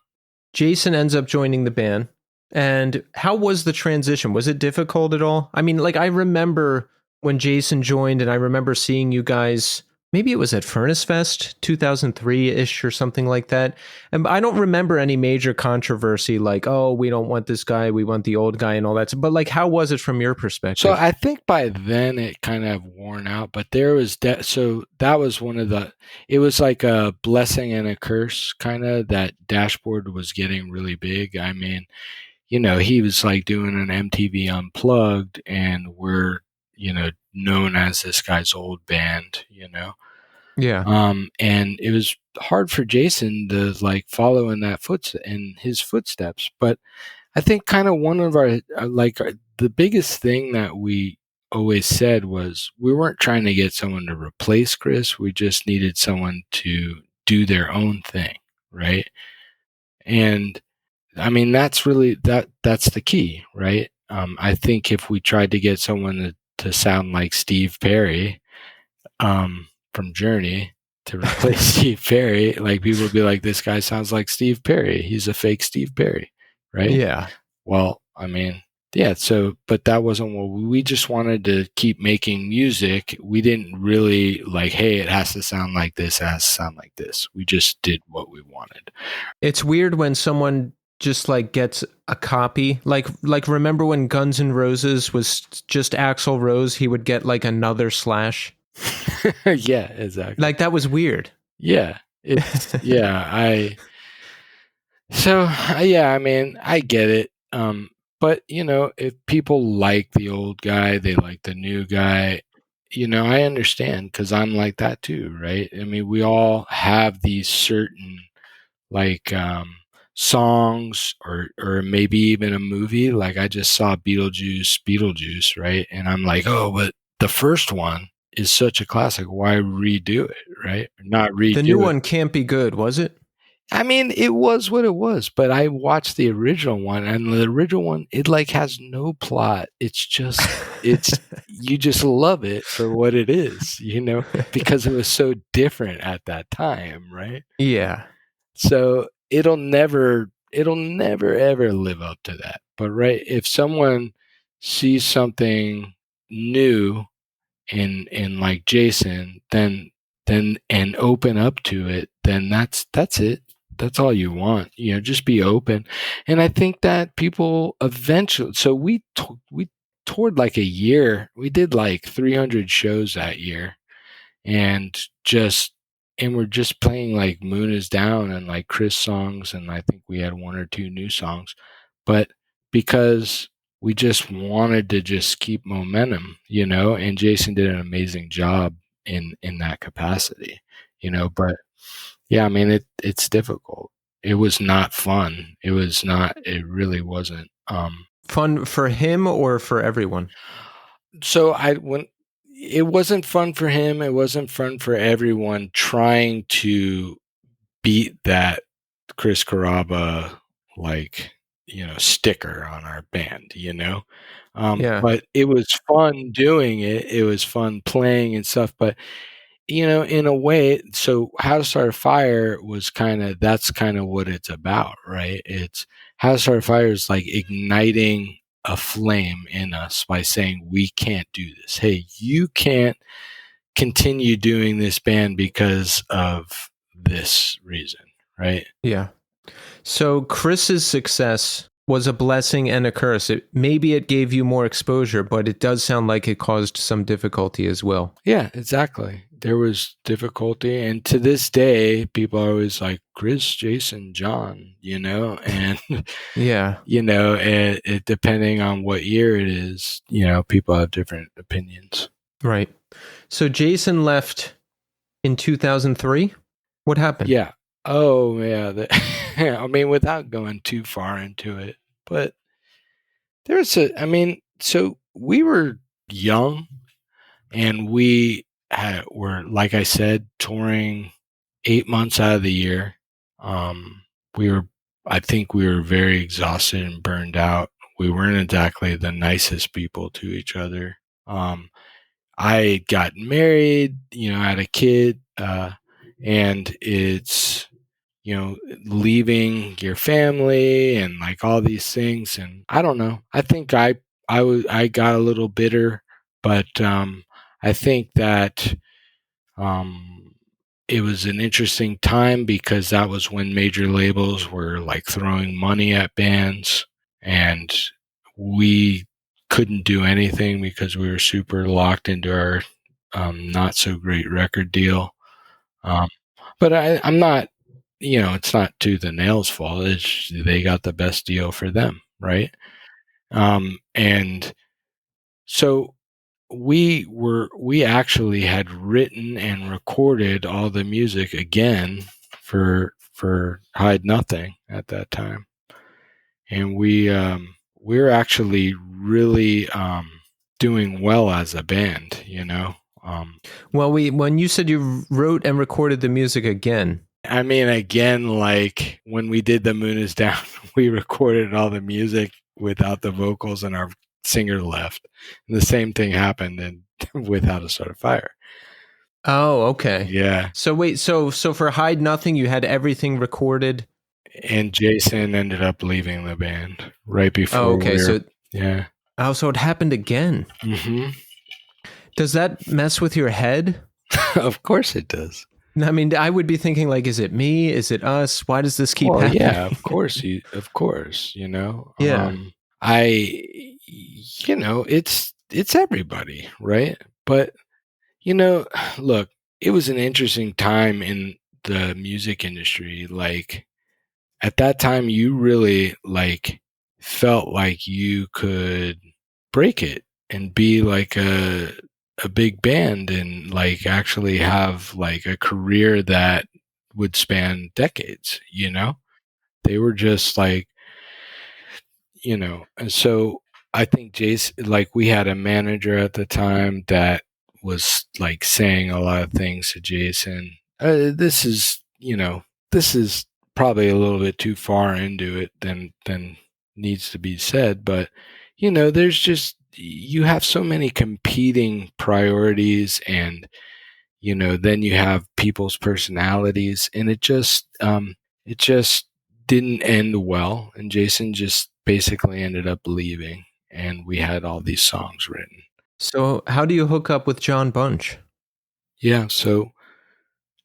Jason ends up joining the band. And how was the transition? Was it difficult at all? I mean, like, I remember when Jason joined, and I remember seeing you guys, maybe it was at Furnace Fest 2003-ish or something like that. And I don't remember any major controversy like, oh, we don't want this guy, we want the old guy and all that. But like, how was it from your perspective? So I think by then it kind of worn out, but there was so that was one of the, it was like a blessing and a curse kind of, that Dashboard was getting really big. I mean, you know, he was like doing an MTV Unplugged, and we're, you know, known as this guy's old band, you know? Yeah. And it was hard for Jason to like follow in his footsteps. But I think kind of one of the biggest thing that we always said was, we weren't trying to get someone to replace Chris. We just needed someone to do their own thing. Right. And I mean, that's really, that's the key, right? I think if we tried to get someone to sound like Steve Perry, from Journey, to replace Steve Perry, like, people would be like, this guy sounds like Steve Perry. He's a fake Steve Perry, right? Yeah. Well, I mean, yeah. So, but that wasn't what we just wanted to keep making music. We didn't really like, hey, it has to sound like this, it has to sound like this. We just did what we wanted. It's weird when someone just like gets a copy, like remember when Guns N' Roses was just Axl Rose, he would get like another Slash. Yeah, exactly. Like, that was weird. Yeah. It's, yeah. I mean, I get it. But you know, if people like the old guy, they like the new guy, you know, I understand, because I'm like that too, right? I mean, we all have these certain like songs, or maybe even a movie. Like, I just saw Beetlejuice, right? And I'm like, oh, but the first one is such a classic. Why redo it, right? Not redo the new one can't be good, was it? I mean, it was what it was, but I watched the original one, and the original one, it like has no plot. It's just, you just love it for what it is, you know, because it was so different at that time, right? Yeah. So it'll never ever live up to that. But right, if someone sees something new in like Jason, then and open up to it, then that's it. That's all you want, you know, just be open. And I think that people eventually, so we toured like a year. We did like 300 shows that year, and we're just playing like Moon Is Down and like Chris songs, and I think we had 1 or 2 new songs. But because we just wanted to just keep momentum, you know, and Jason did an amazing job in that capacity, you know. But yeah, I mean, it's difficult. It was not fun. It really wasn't. Fun for him or for everyone? So it wasn't fun for him. It wasn't fun for everyone trying to beat that Chris Carrabba, like, you know, sticker on our band, you know? Yeah. But it was fun doing it. It was fun playing and stuff. But, you know, in a way, so How to Start a Fire was that's kind of what it's about, right? It's How to Start a Fire is like igniting a flame in us by saying, we can't do this. Hey, you can't continue doing this band because of this reason, right? Yeah. So Chris's success was a blessing and a curse. Maybe it gave you more exposure, but it does sound like it caused some difficulty as well. Yeah, exactly. There was difficulty, and to this day, people are always like, Chris, Jason, John, you know, and yeah, you know, and it depending on what year it is, you know, people have different opinions. Right. So Jason left in 2003. What happened? Yeah. Oh, yeah. I mean, without going too far into it, But so we were young, and we were, like I said, touring 8 months out of the year. I think we were very exhausted and burned out. We weren't exactly the nicest people to each other. I got married, had a kid, and it's, leaving your family and like all these things. And I don't know. I think I got a little bitter, but I think that it was an interesting time because that was when major labels were like throwing money at bands, and we couldn't do anything because we were super locked into our not so great record deal. But I'm not, it's not to the Nails' fault. They got the best deal for them, right? And so we actually had written and recorded all the music again for Hide Nothing at that time, and we're actually really doing well as a band, Well, when you said you wrote and recorded the music again, I mean, again, like when we did The Moon Is Down, we recorded all the music without the vocals, and our singer left. And the same thing happened with How to Start a Fire. Oh, okay. Yeah. So wait, so for Hide Nothing, you had everything recorded, and Jason ended up leaving the band right before. Oh, okay. Yeah. Oh, so it happened again. Mm-hmm. Does that mess with your head? Of course it does. I mean, I would be thinking, like, is it me? Is it us? Why does this keep happening? Yeah, of course. Yeah. It's everybody, right? But, look, it was an interesting time in the music industry. Like, at that time, you really, like, felt like you could break it and be like a big band and like actually have like a career that would span decades, they were just like, and so I think Jason, like we had a manager at the time that was like saying a lot of things to Jason. This is probably a little bit too far into it than needs to be said, but there's just, you have so many competing priorities, and then you have people's personalities, and it just didn't end well, and Jason just basically ended up leaving, and we had all these songs written. So how do you hook up with John Bunch? Yeah, so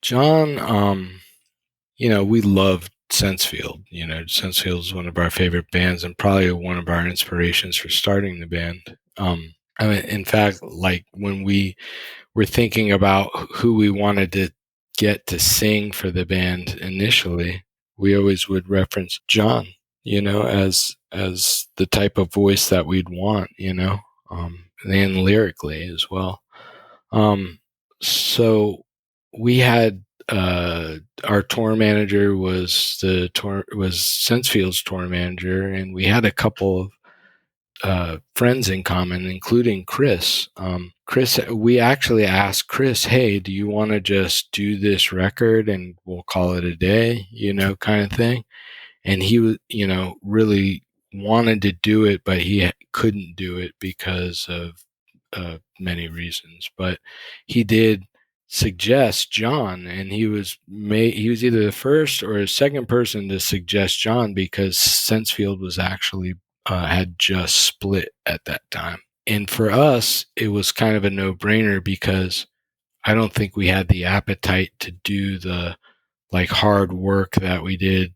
John, we loved Sensefield. Sensefield is one of our favorite bands and probably one of our inspirations for starting the band. In fact, like when we were thinking about who we wanted to get to sing for the band initially, we always would reference John, as the type of voice that we'd want, and lyrically as well. So we had our tour manager was Sensefield's tour manager, and we had a couple of friends in common, including Chris. We actually asked Chris, "Hey, do you want to just do this record and we'll call it a day?" Kind of thing. And he was, really wanted to do it, but he couldn't do it because of many reasons. But he did suggest John, and he was either the first or the second person to suggest John, because Sensefield was actually had just split at that time. And for us, it was kind of a no-brainer, because I don't think we had the appetite to do the like hard work that we did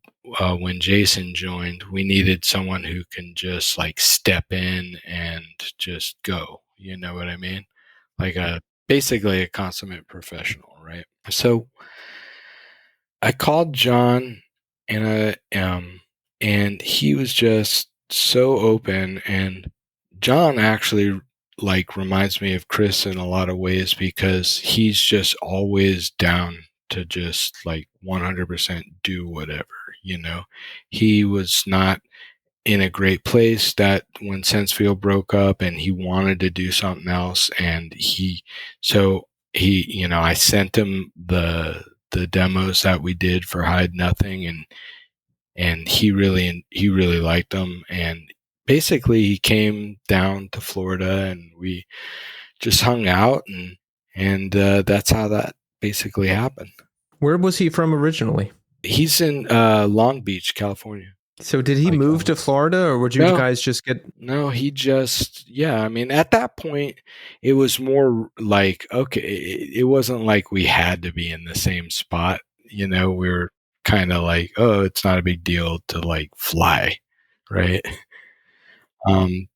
when Jason joined. We needed someone who can just like step in and just go. You know what I mean? Like basically a consummate professional, right? So I called John, and he was just so open. And John actually like reminds me of Chris in a lot of ways, because he's just always down to just like 100% do whatever. He was not in a great place that when Sensefield broke up and he wanted to do something else, and I sent him the demos that we did for Hide Nothing, and he really liked them, and basically he came down to Florida and we just hung out, and that's how that basically happened. Where was he from originally? He's in Long Beach, California. So did he move to Florida, or would you guys just get... No, he just, I mean, at that point, it was more like, okay, it wasn't like we had to be in the same spot. We were kind of like, oh, it's not a big deal to like fly, right? The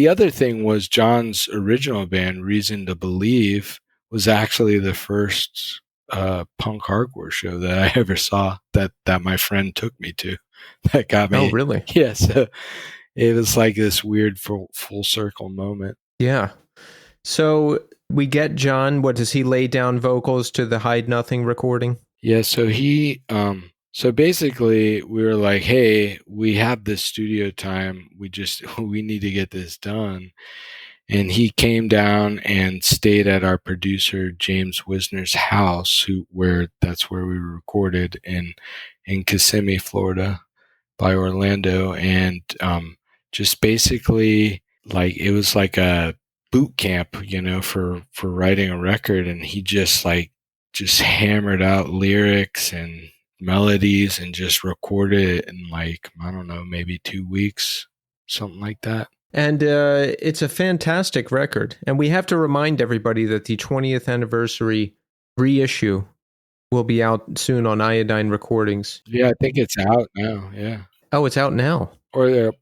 other thing was John's original band, Reason to Believe, was actually the first punk hardcore show that I ever saw that my friend took me to. That got me. Oh, really? Yeah. So it was like this weird full circle moment. Yeah. So we get John. What does he lay down vocals to the Hide Nothing recording? Yeah. So so basically we were like, hey, we have this studio time. We need to get this done. And he came down and stayed at our producer James Wisner's house, that's where we recorded in Kissimmee, Florida, by Orlando. And just basically, like, it was like a boot camp, for writing a record. And he just hammered out lyrics and melodies and just recorded it in, like, I don't know, maybe 2 weeks, something like that. And it's a fantastic record. And we have to remind everybody that the 20th anniversary reissue will be out soon on Iodine Recordings. Yeah, I think it's out now. Yeah. Oh, it's out now. Or the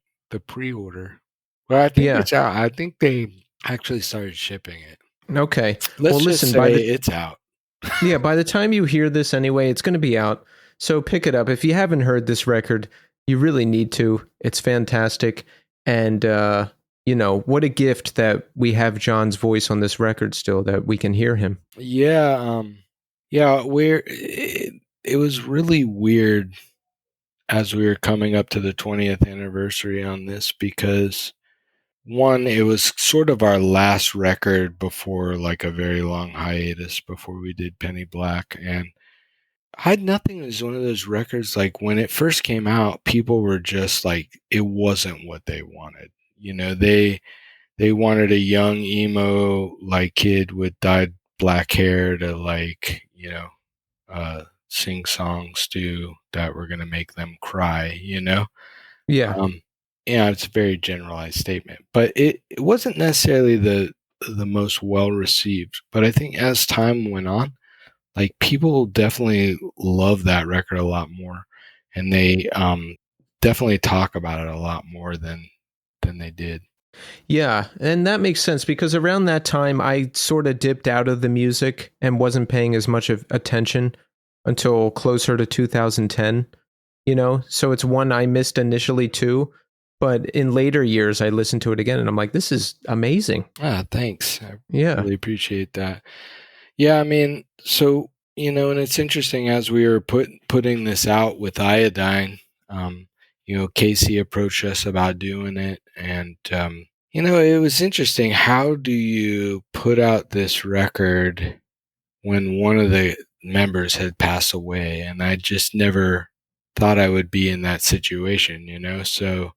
pre-order. Well, I think it's out. I think they actually started shipping it. Okay. Let's just say it's out. Yeah, by the time you hear this anyway, it's going to be out. So pick it up. If you haven't heard this record, you really need to. It's fantastic. And, what a gift that we have John's voice on this record still, that we can hear him. Yeah. It was really weird as we were coming up to the 20th anniversary on this, because one, it was sort of our last record before like a very long hiatus before we did Penny Black. And Hide Nothing is one of those records, like, when it first came out, people were just like, it wasn't what they wanted. They wanted a young emo, like, kid with dyed black hair to, like, sing songs that were going to make them cry, Yeah. It's a very generalized statement, but it wasn't necessarily the most well received. But I think as time went on, like, people definitely love that record a lot more, and they definitely talk about it a lot more than they did. Yeah, and that makes sense, because around that time I sort of dipped out of the music and wasn't paying as much of attention until closer to 2010, So it's one I missed initially too, but in later years I listened to it again and I'm like, this is amazing. Thanks. I really appreciate that. Yeah, I mean, so, and it's interesting, as we were putting this out with Iodine, Casey approached us about doing it. And, it was interesting. How do you put out this record when one of the members had passed away? And I just never thought I would be in that situation, So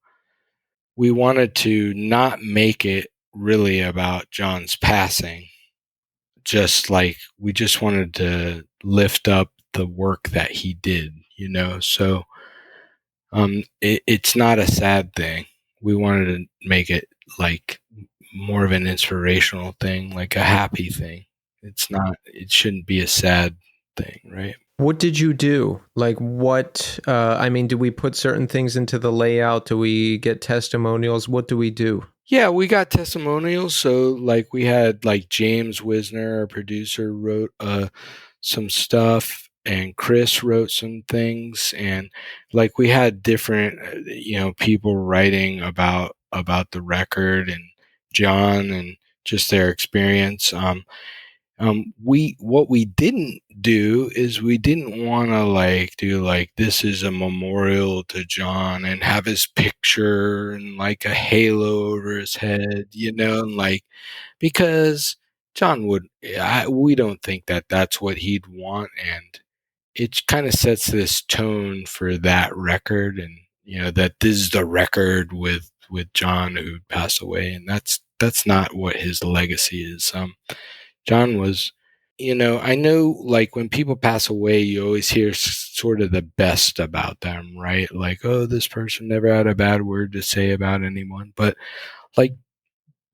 we wanted to not make it really about John's passing. We just wanted to lift up the work that he did, So it's not a sad thing. We wanted to make it like more of an inspirational thing, like a happy thing. It shouldn't be a sad thing, right? What did you do? Like, do we put certain things into the layout? Do we get testimonials? What do we do? Yeah, we got testimonials. So, like, we had, like, James Wisner, our producer, wrote some stuff, and Chris wrote some things, and, like, we had different, people writing about the record and John and just their experience. What we didn't do is we didn't want to do this is a memorial to John and have his picture and like a halo over his head, and because John we don't think that that's what he'd want, and it kind of sets this tone for that record, and that this is the record with John who passed away, and that's not what his legacy is. John was, I know when people pass away, you always hear sort of the best about them, right? Like, oh, this person never had a bad word to say about anyone. But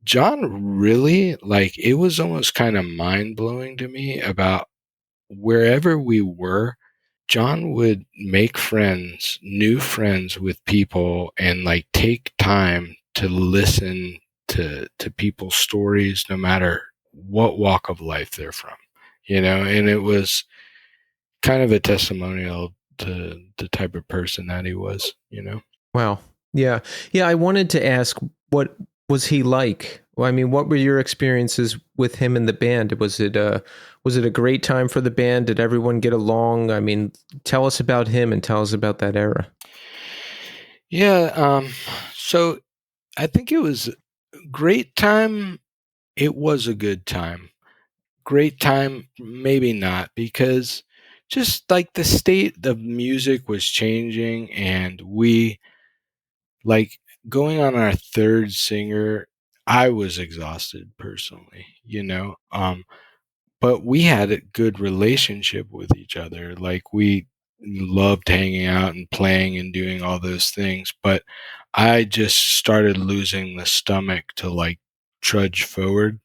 John really, it was almost kind of mind blowing to me about wherever we were, John would make friends, new friends with people, and take time to listen to people's stories, no matter what walk of life they're from, and it was kind of a testimonial to the type of person that he was, Wow. Yeah. Yeah. I wanted to ask, what was he like? Well, I mean, what were your experiences with him in the band? Was it a great time for the band? Did everyone get along? I mean, tell us about him and tell us about that era. Yeah. So I think it was a great time. It was a good time. Great time, maybe not, because just the state of music was changing, and we going on our third singer, I was exhausted personally, but we had a good relationship with each other. We loved hanging out and playing and doing all those things, but I just started losing the stomach to trudge forward,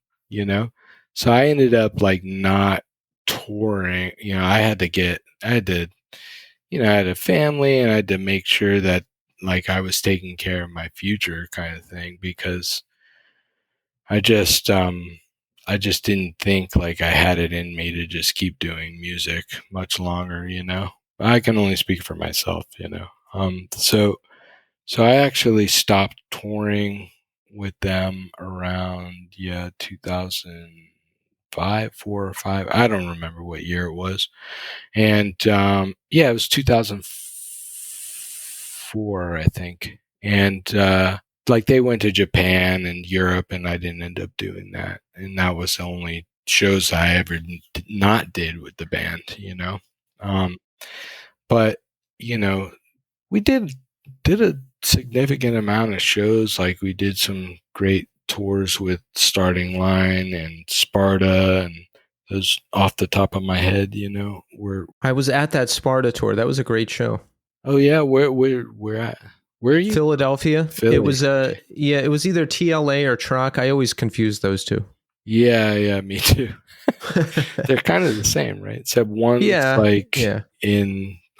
So I ended up not touring. I had a family, and I had to make sure that I was taking care of my future, kind of thing, because I just didn't think I had it in me to just keep doing music much longer, I can only speak for myself, So I actually stopped touring with them around 2005, 4 or 5. I don't remember what year it was. And it was 2004, I think. And they went to Japan and Europe, and I didn't end up doing that. And that was the only shows I ever not did with the band, But we did a significant amount of shows. We did some great tours with Starting Line and Sparta, and those off the top of my head, I was at that Sparta tour. That was a great show. Oh yeah, where at? Where are you? Philadelphia. Philly. It was it was either TLA or Troc. I always confuse those two. Yeah, me too. They're kind of the same, right? Except one's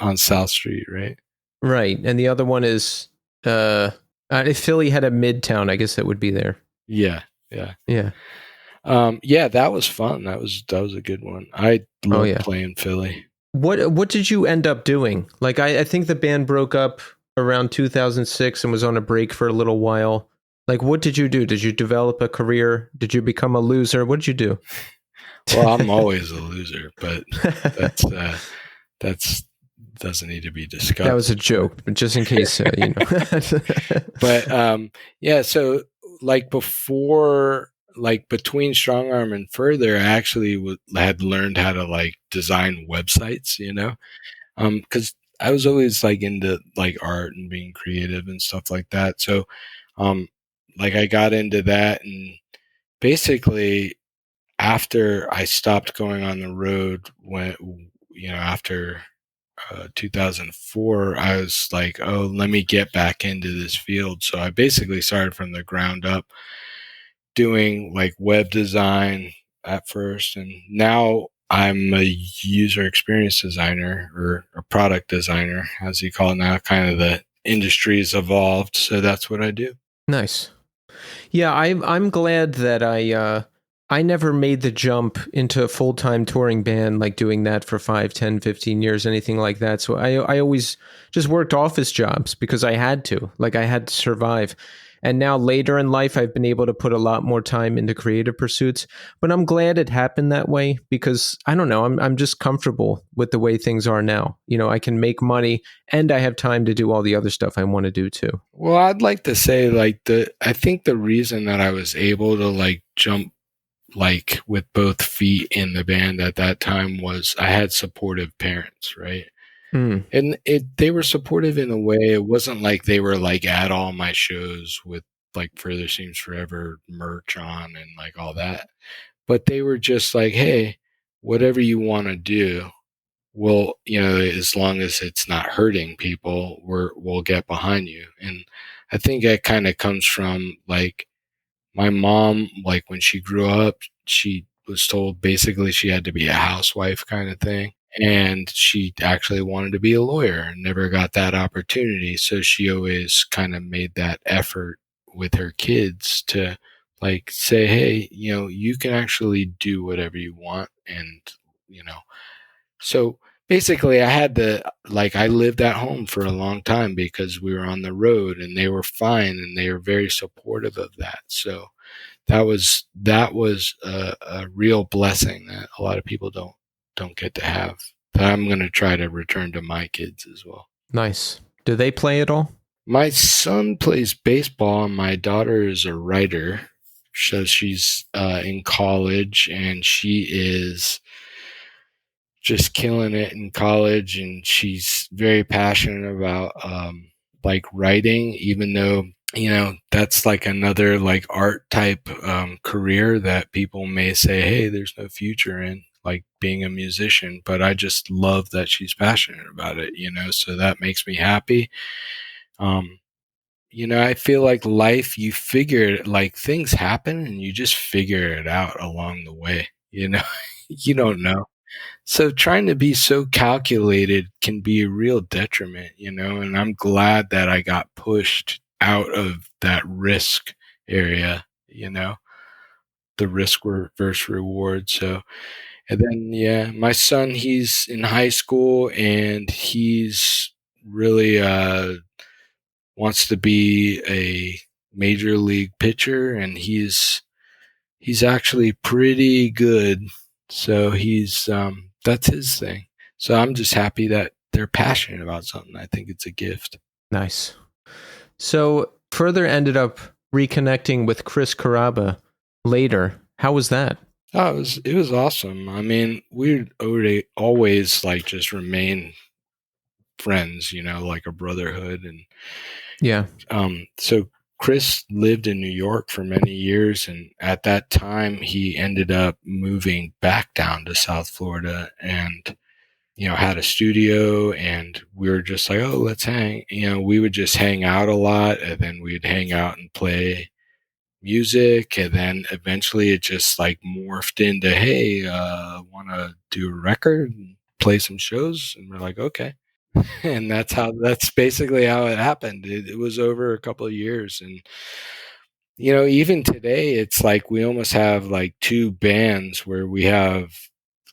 on South Street, right? Right, and the other one is if Philly had a Midtown, I guess that would be there. Yeah. Yeah, that was fun. That was a good one. I love playing Philly. What did you end up doing? I think the band broke up around 2006 and was on a break for a little while. What did you do? Did you develop a career? Did you become a loser? What did you do? Well, I'm always a loser, but that's doesn't need to be discussed. That was a joke, but just in case, But so before, between Strongarm and Further, I actually had learned how to design websites, because I was always into art and being creative and stuff like that. So, I got into that, and basically after I stopped going on the road, when after 2004, I was oh, let me get back into this field. So I basically started from the ground up doing web design at first, and now I'm a user experience designer, or a product designer, as you call it now. Kind of the industry's evolved, so that's what I do. Nice. Yeah, I'm glad that I never made the jump into a full-time touring band, doing that for 5, 10, 15 years, anything like that. So I always just worked office jobs because I had to. I had to survive. And now later in life, I've been able to put a lot more time into creative pursuits. But I'm glad it happened that way because I don't know, I'm just comfortable with the way things are now. I can make money and I have time to do all the other stuff I want to do too. Well, I'd like to say I think the reason that I was able to jump with both feet in the band at that time was I had supportive parents, right? And they were supportive in a way. It wasn't like they were at all my shows with Further Seems Forever merch on and all that. But they were just hey, whatever you want to do, well, as long as it's not hurting people, we'll get behind you. And I think that kind of comes from my mom, when she grew up, she was told basically she had to be a housewife kind of thing. And she actually wanted to be a lawyer and never got that opportunity. So she always kind of made that effort with her kids to say, hey, you can actually do whatever you want. And, so basically I had to, I lived at home for a long time because we were on the road and they were fine and they were very supportive of that. So that was a real blessing that a lot of people don't get to have, that I'm going to try to return to my kids as well. Nice. Do they play at all? My son plays baseball and my daughter is a writer. So she's in college and she is just killing it in college, and she's very passionate about writing, even though that's another art type career that people may say, hey, there's no future in being a musician. But I just love that she's passionate about it, so that makes me happy. I feel life, you figure it, things happen and you just figure it out along the way. You don't know. So trying to be so calculated can be a real detriment, and I'm glad that I got pushed out of that risk area, the risk versus reward. So, and then, yeah, my son, he's in high school and he's really wants to be a major league pitcher, and he's actually pretty good. So that's his thing. So I'm just happy that they're passionate about something. I think it's a gift. Nice. So Further ended up reconnecting with Chris Carrabba later. How was that? Oh, it was awesome. I mean, we'd always just remain friends, like a brotherhood. And yeah. So Chris lived in New York for many years, and at that time he ended up moving back down to South Florida and had a studio, and we were just oh, let's hang. We would just hang out a lot, and then we'd hang out and play music, and then eventually it just morphed into, hey, want to do a record and play some shows? And we're okay. And that's basically how it happened. It was over a couple of years, and even today it's we almost have two bands where we have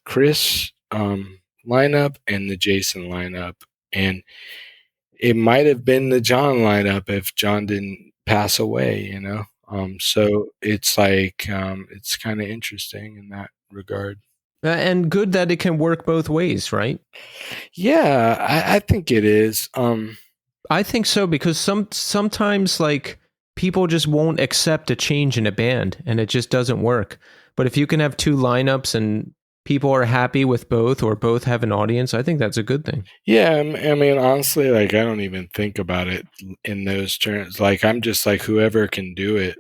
Chris lineup and the Jason lineup, and it might have been the John lineup if John didn't pass away, so it's it's kind of interesting in that regard. And good that it can work both ways, right? Yeah, I think it is. I think so, because sometimes people just won't accept a change in a band and it just doesn't work. But if you can have two lineups and people are happy with both, or both have an audience, I think that's a good thing. Yeah, I mean, honestly, I don't even think about it in those terms. I'm just whoever can do it.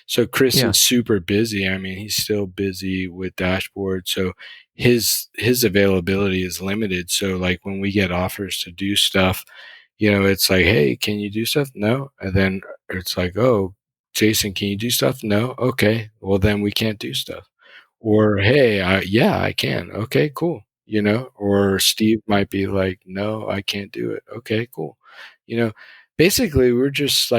So Chris is super busy. I mean, he's still busy with Dashboard, so his availability is limited. So when we get offers to do stuff, it's hey, can you do stuff? No. And then it's oh, Jason, can you do stuff? No. Okay, well then we can't do stuff. Or, hey, yeah, I can. Okay, cool. Or Steve might be no, I can't do it. Okay, cool. Basically we're just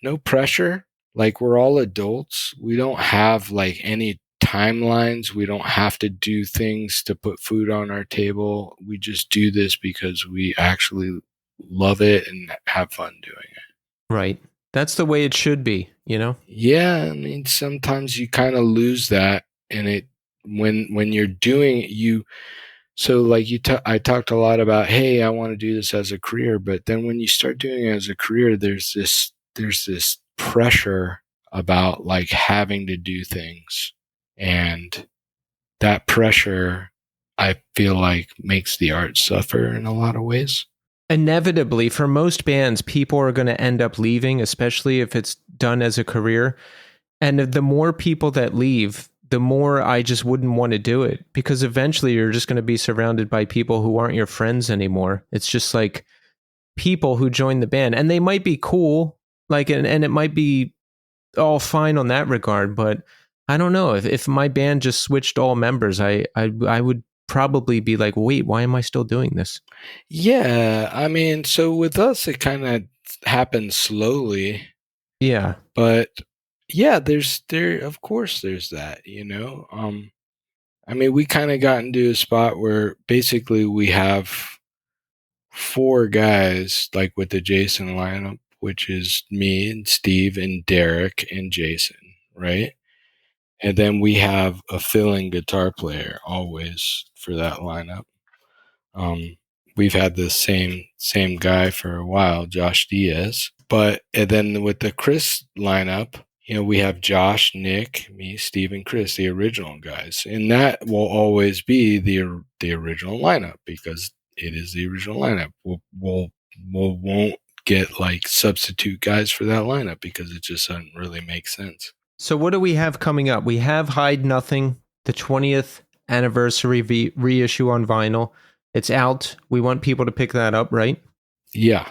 no pressure. We're all adults. We don't have any timelines. We don't have to do things to put food on our table. We just do this because we actually love it and have fun doing it. Right. That's the way it should be, you know? Yeah, I mean, sometimes you kind of lose that, and it when you're doing it, you so like I talked a lot about, hey, I want to do this as a career, but then when you start doing it as a career, there's this pressure about like having to do things, and that pressure, I feel like, makes the art suffer in a lot of ways. Inevitably, for most bands, people are going to end up leaving, especially if it's done as a career. And the more people that leave, the more I just wouldn't want to do it, because eventually you're just going to be surrounded by people who aren't your friends anymore. It's just like people who join the band, and they might be cool, like, and it might be all fine on that regard, but I don't know if my band just switched all members, I would probably be like, wait, why am I still doing this? Yeah, I mean, so with us, it kind of happened slowly. Yeah. But yeah, of course there's that, I mean, we kind of got into a spot where basically we have 4 guys, like with the Jason lineup, which is me and Steve and Derek and Jason, right? And then we have a fill-in guitar player always for that lineup. We've had the same guy for a while, Josh Diaz. But and then with the Chris lineup, we have Josh, Nick, me, Steve, and Chris, the original guys, and that will always be the original lineup because it is the original lineup. We won't get like substitute guys for that lineup because it just doesn't really make sense. So what do we have coming up? We have Hide Nothing, the 20th anniversary reissue on vinyl. It's out. We want people to pick that up, right? Yeah,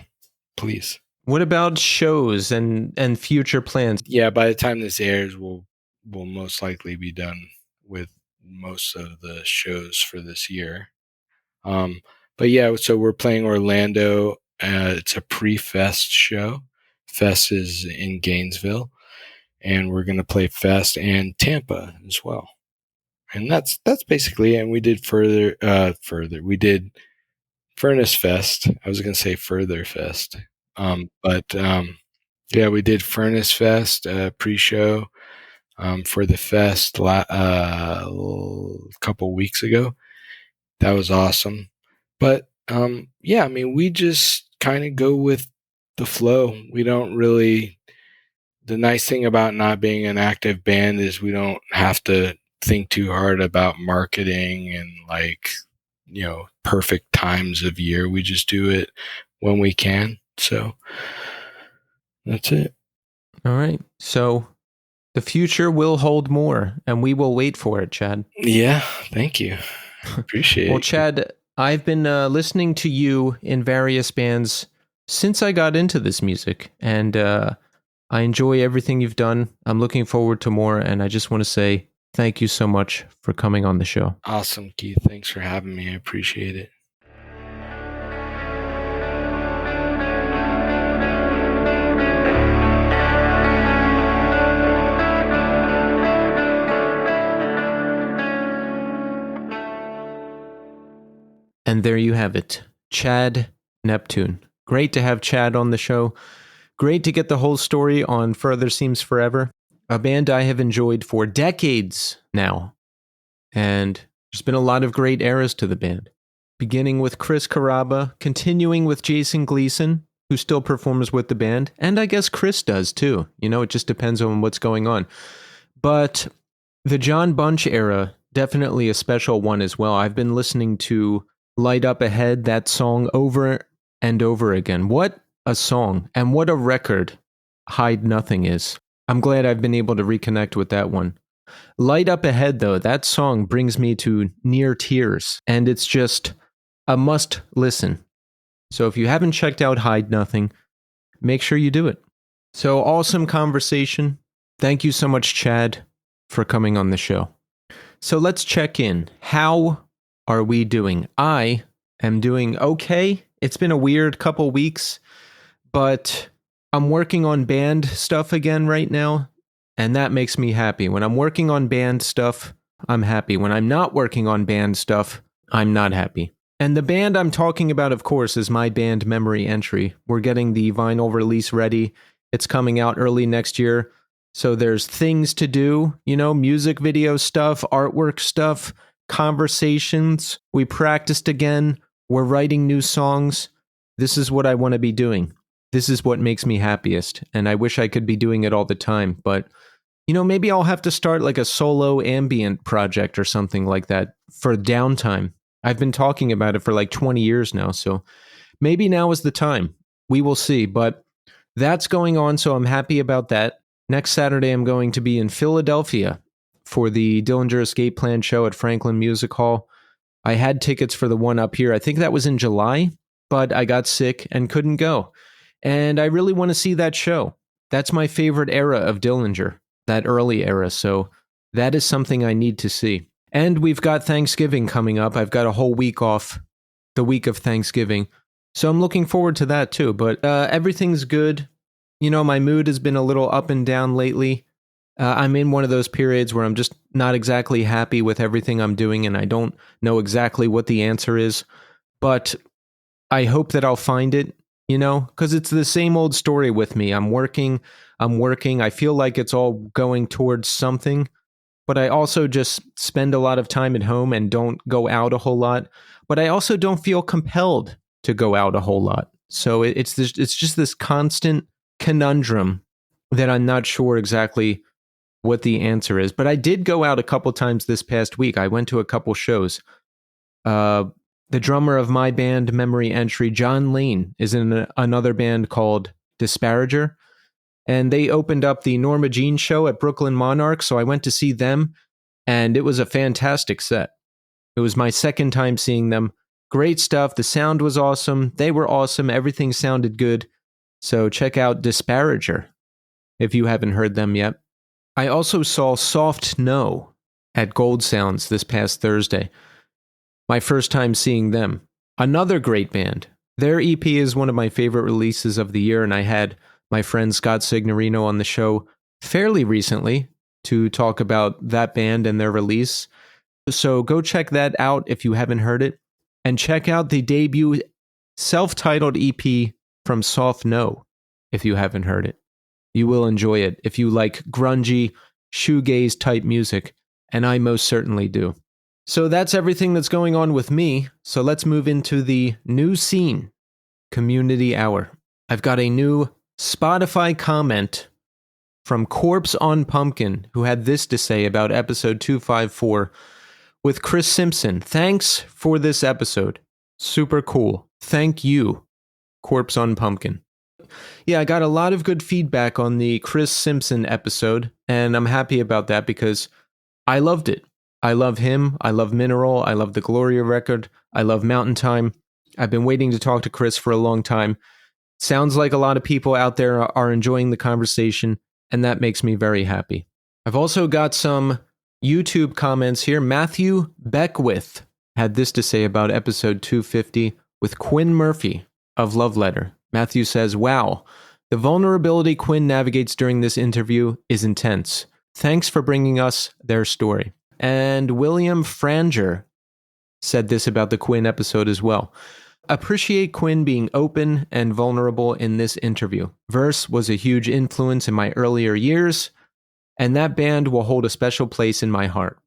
please. What about shows and future plans? Yeah, by the time this airs, we'll most likely be done with most of the shows for this year. But yeah, so we're playing Orlando. It's a pre-Fest show. Fest is in Gainesville, and we're going to play Fest and Tampa as well. And that's basically it. And we did further. We did Furnace Fest. I was going to say Further Fest. Yeah, we did Furnace Fest pre-show for the fest a couple weeks ago. That was awesome. But yeah, I mean, we just kind of go with the flow. We don't really. The nice thing about not being an active band is we don't have to think too hard about marketing and perfect times of year. We just do it when we can. So that's it. All right. So the future will hold more, and we will wait for it, Chad. Yeah. Thank you. Appreciate it. Well, Chad, I've been listening to you in various bands since I got into this music, and I enjoy everything you've done. I'm looking forward to more, and I just want to say thank you so much for coming on the show. Awesome, Keith. Thanks for having me. I appreciate it. And there you have it, Chad Neptune. Great to have Chad on the show. Great to get the whole story on Further Seems Forever, a band I have enjoyed for decades now. And there's been a lot of great eras to the band, beginning with Chris Carrabba, continuing with Jason Gleason, who still performs with the band, and I guess Chris does too. It just depends on what's going on. But the John Bunch era, definitely a special one as well. I've been listening to Light Up Ahead, that song, over and over again. What a song, and what a record Hide Nothing is. I'm glad I've been able to reconnect with that one. Light Up Ahead, though, that song brings me to near tears, and it's just a must listen. So if you haven't checked out Hide Nothing, make sure you do it. So awesome conversation. Thank you so much, Chad, for coming on the show. So let's check in. How are we doing? I am doing okay. It's been a weird couple weeks, but I'm working on band stuff again right now, and that makes me happy. When I'm working on band stuff, I'm happy. When I'm not working on band stuff, I'm not happy. And the band I'm talking about, of course, is my band Memory Entry. We're getting the vinyl release ready. It's coming out early next year. So there's things to do, music video stuff, artwork stuff, conversations. We practiced again. We're writing new songs. This is what I want to be doing. This is what makes me happiest. And I wish I could be doing it all the time. But, maybe I'll have to start like a solo ambient project or something like that for downtime. I've been talking about it for like 20 years now. So maybe now is the time. We will see. But that's going on. So I'm happy about that. Next Saturday, I'm going to be in Philadelphia for the Dillinger Escape Plan show at Franklin Music Hall. I had tickets for the one up here. I think that was in July, but I got sick and couldn't go. And I really want to see that show. That's my favorite era of Dillinger, that early era. So that is something I need to see. And we've got Thanksgiving coming up. I've got a whole week off, the week of Thanksgiving. So I'm looking forward to that too. But everything's good. My mood has been a little up and down lately. I'm in one of those periods where I'm just not exactly happy with everything I'm doing, and I don't know exactly what the answer is. But I hope that I'll find it, because it's the same old story with me. I'm working. I feel like it's all going towards something, but I also just spend a lot of time at home and don't go out a whole lot. But I also don't feel compelled to go out a whole lot. So it's just this constant conundrum that I'm not sure exactly what the answer is. But I did go out a couple times this past week. I went to a couple shows. The drummer of my band, Memory Entry, John Lane, is in another band called Disparager. And they opened up the Norma Jean show at Brooklyn Monarch. So I went to see them, and it was a fantastic set. It was my second time seeing them. Great stuff. The sound was awesome. They were awesome. Everything sounded good. So check out Disparager if you haven't heard them yet. I also saw Soft No at Gold Sounds this past Thursday. My first time seeing them. Another great band. Their EP is one of my favorite releases of the year, and I had my friend Scott Signorino on the show fairly recently to talk about that band and their release. So go check that out if you haven't heard it. And check out the debut self-titled EP from Soft No, if you haven't heard it. You will enjoy it if you like grungy, shoegaze type music, and I most certainly do. So that's everything that's going on with me. So let's move into the new scene, Community Hour. I've got a new Spotify comment from Corpse on Pumpkin, who had this to say about episode 254 with Chris Simpson. Thanks for this episode. Super cool. Thank you, Corpse on Pumpkin. Yeah, I got a lot of good feedback on the Chris Simpson episode, and I'm happy about that because I loved it. I love him. I love Mineral. I love the Gloria record. I love Mountain Time. I've been waiting to talk to Chris for a long time. Sounds like a lot of people out there are enjoying the conversation, and that makes me very happy. I've also got some YouTube comments here. Matthew Beckwith had this to say about episode 250 with Quinn Murphy of Love Letter. Matthew says, wow, the vulnerability Quinn navigates during this interview is intense. Thanks for bringing us their story. And William Franger said this about the Quinn episode as well. Appreciate Quinn being open and vulnerable in this interview. Verse was a huge influence in my earlier years, and that band will hold a special place in my heart.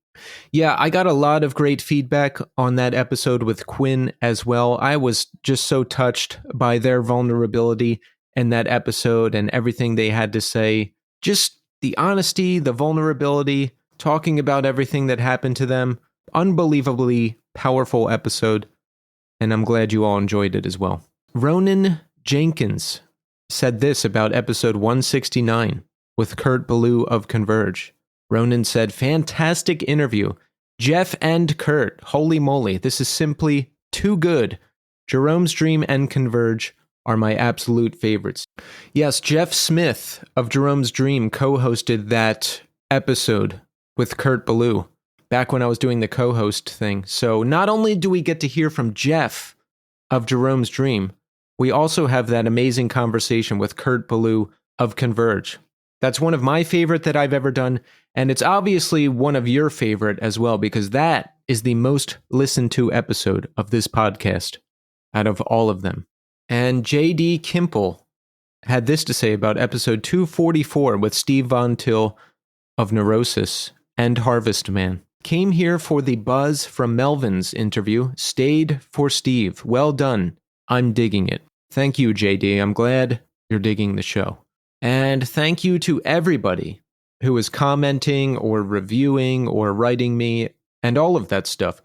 Yeah, I got a lot of great feedback on that episode with Quinn as well. I was just so touched by their vulnerability in that episode and everything they had to say. Just the honesty, the vulnerability, talking about everything that happened to them. Unbelievably powerful episode, and I'm glad you all enjoyed it as well. Ronan Jenkins said this about episode 169 with Kurt Ballou of Converge. Ronan said, fantastic interview. Jeff and Kurt, holy moly, this is simply too good. Jerome's Dream and Converge are my absolute favorites. Yes, Jeff Smith of Jerome's Dream co-hosted that episode with Kurt Ballou back when I was doing the co-host thing. So not only do we get to hear from Jeff of Jerome's Dream, we also have that amazing conversation with Kurt Ballou of Converge. That's one of my favorite that I've ever done, and it's obviously one of your favorite as well, because that is the most listened to episode of this podcast out of all of them. And J.D. Kimple had this to say about episode 244 with Steve Von Till of Neurosis and Harvest Man. Came here for the buzz from Melvin's interview, stayed for Steve. Well done. I'm digging it. Thank you, JD. I'm glad you're digging the show. And thank you to everybody who is commenting or reviewing or writing me and all of that stuff.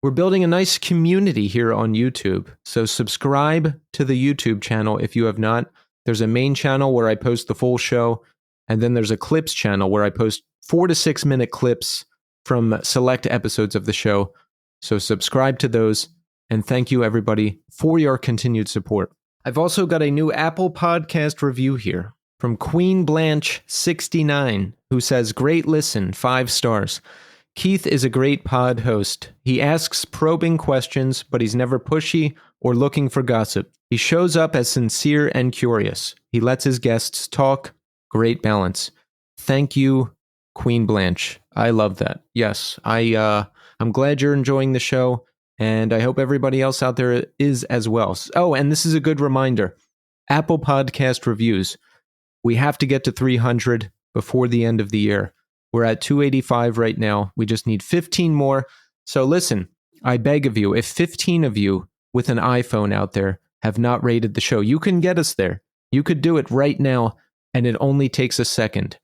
We're building a nice community here on YouTube, so subscribe to the YouTube channel if you have not. There's a main channel where I post the full show, and then there's a clips channel where I post 4 to 6 minute clips from select episodes of the show. So subscribe to those, and thank you everybody for your continued support. I've also got a new Apple Podcast review here from Queen Blanche 69, who says, "Great listen, 5 stars. Keith is a great pod host. He asks probing questions, but he's never pushy or looking for gossip. He shows up as sincere and curious. He lets his guests talk. Great balance." Thank you, Queen Blanche. I love that. Yes, I'm glad you're enjoying the show, and I hope everybody else out there is as well. Oh, and this is a good reminder. Apple Podcast reviews. We have to get to 300 before the end of the year. We're at 285 right now. We just need 15 more. So listen, I beg of you, if 15 of you with an iPhone out there have not rated the show, you can get us there. You could do it right now, and it only takes a second.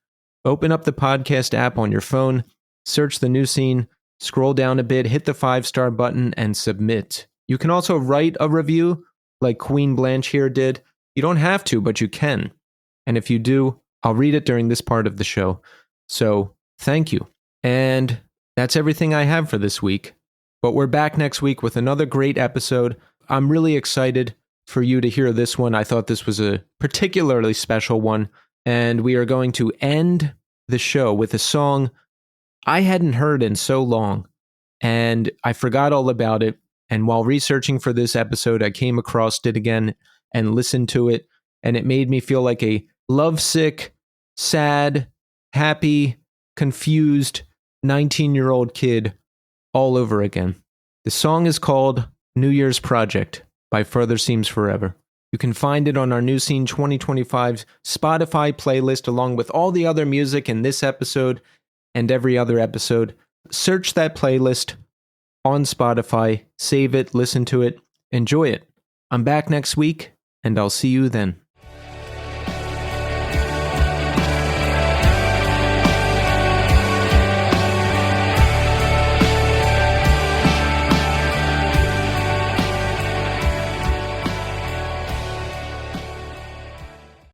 Open up the podcast app on your phone, search the new scene, scroll down a bit, hit the 5-star button, and submit. You can also write a review like Queen Blanche here did. You don't have to, but you can. And if you do, I'll read it during this part of the show. So thank you. And that's everything I have for this week. But we're back next week with another great episode. I'm really excited for you to hear this one. I thought this was a particularly special one. And we are going to end the show with a song I hadn't heard in so long. And I forgot all about it. And while researching for this episode, I came across it again and listened to it. And it made me feel like a lovesick, sad, happy, confused 19-year-old kid all over again. The song is called New Year's Project by Further Seems Forever. You can find it on our New Scene 2025 Spotify playlist along with all the other music in this episode and every other episode. Search that playlist on Spotify, save it, listen to it, enjoy it. I'm back next week, and I'll see you then.